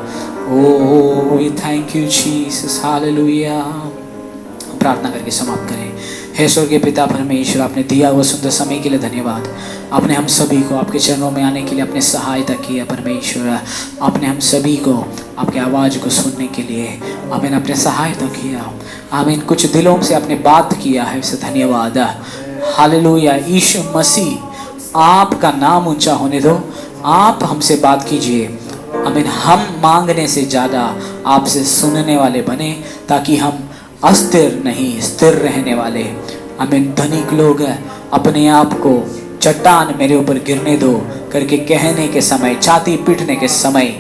O we thank you Jesus, hallelujah. प्रार्थना करके समाप्त करें। हे स्वर्गीय पिता परमेश्वर, आपने दिया हुआ सुंदर समय के लिए धन्यवाद। आपने हम सभी को आपके चरणों में आने के लिए अपने सहायता की है परमेश्वर। आपने हम सभी को आपकी आवाज़ को सुनने के लिए आमीन अपने सहायता किया। आमीन, कुछ दिलों से आपने बात किया है, इससे धन्यवाद। हालेलुया। यीशु मसीह, आपका नाम ऊंचा होने दो। आप हमसे बात कीजिए। आमीन, हम मांगने से ज़्यादा आपसे सुनने वाले बने, ताकि हम अस्थिर नहीं स्थिर रहने वाले आमीन धनिक लोग अपने आप को चट्टान मेरे ऊपर गिरने दो करके कहने के समय, छाती पीटने के समय,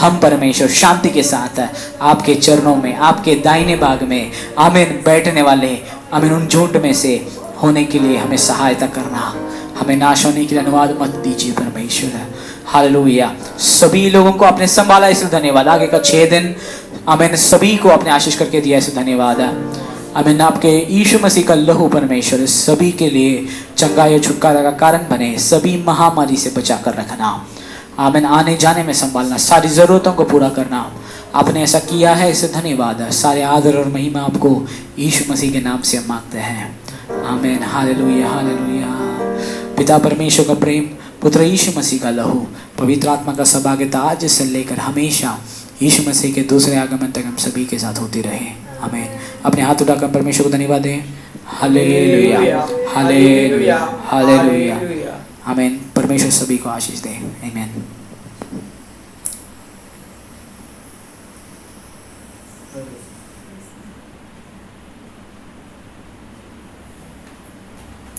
हम परमेश्वर शांति के साथ आपके चरणों में आपके दाहिने भाग में आमीन बैठने वाले आमीन उन झुंड में से होने के लिए हमें सहायता करना। हमें नाश होने के लिए अनुवाद मत दीजिए परमेश्वर। हालेलुया। सभी लोगों को आपने संभाला, इसलिए धन्यवाद। आगे का 6 दिन आमीन सभी को आपने आशीष करके दिया, इसलिए धन्यवाद। आमीन, आपके यीशु मसीह का लहू परमेश्वर सभी के लिए चंगाई और छुटकारा का कारण बने। सभी महामारी से बचा कर रखना। आमीन, आने जाने में संभालना, सारी ज़रूरतों को पूरा करना। आपने ऐसा किया है, इससे धन्यवाद। सारे आदर और महिमा आपको यीशु मसीह के नाम से हम मांगते हैं। आमीन, हालेलुया, हालेलुया। पिता परमेश्वर का प्रेम, पुत्र यीशु मसीह का लहू, पवित्र आत्मा का सहभागिता आज से लेकर हमेशा यीशु मसीह के दूसरे आगमन तक हम सभी के साथ होती रहे। आमीन। अपने हाथ उठाकर परमेश्वर को धन्यवाद दें। Hallelujah, hallelujah, hallelujah. आमीन। परमेश्वर सभी को आशीष दे। आमीन।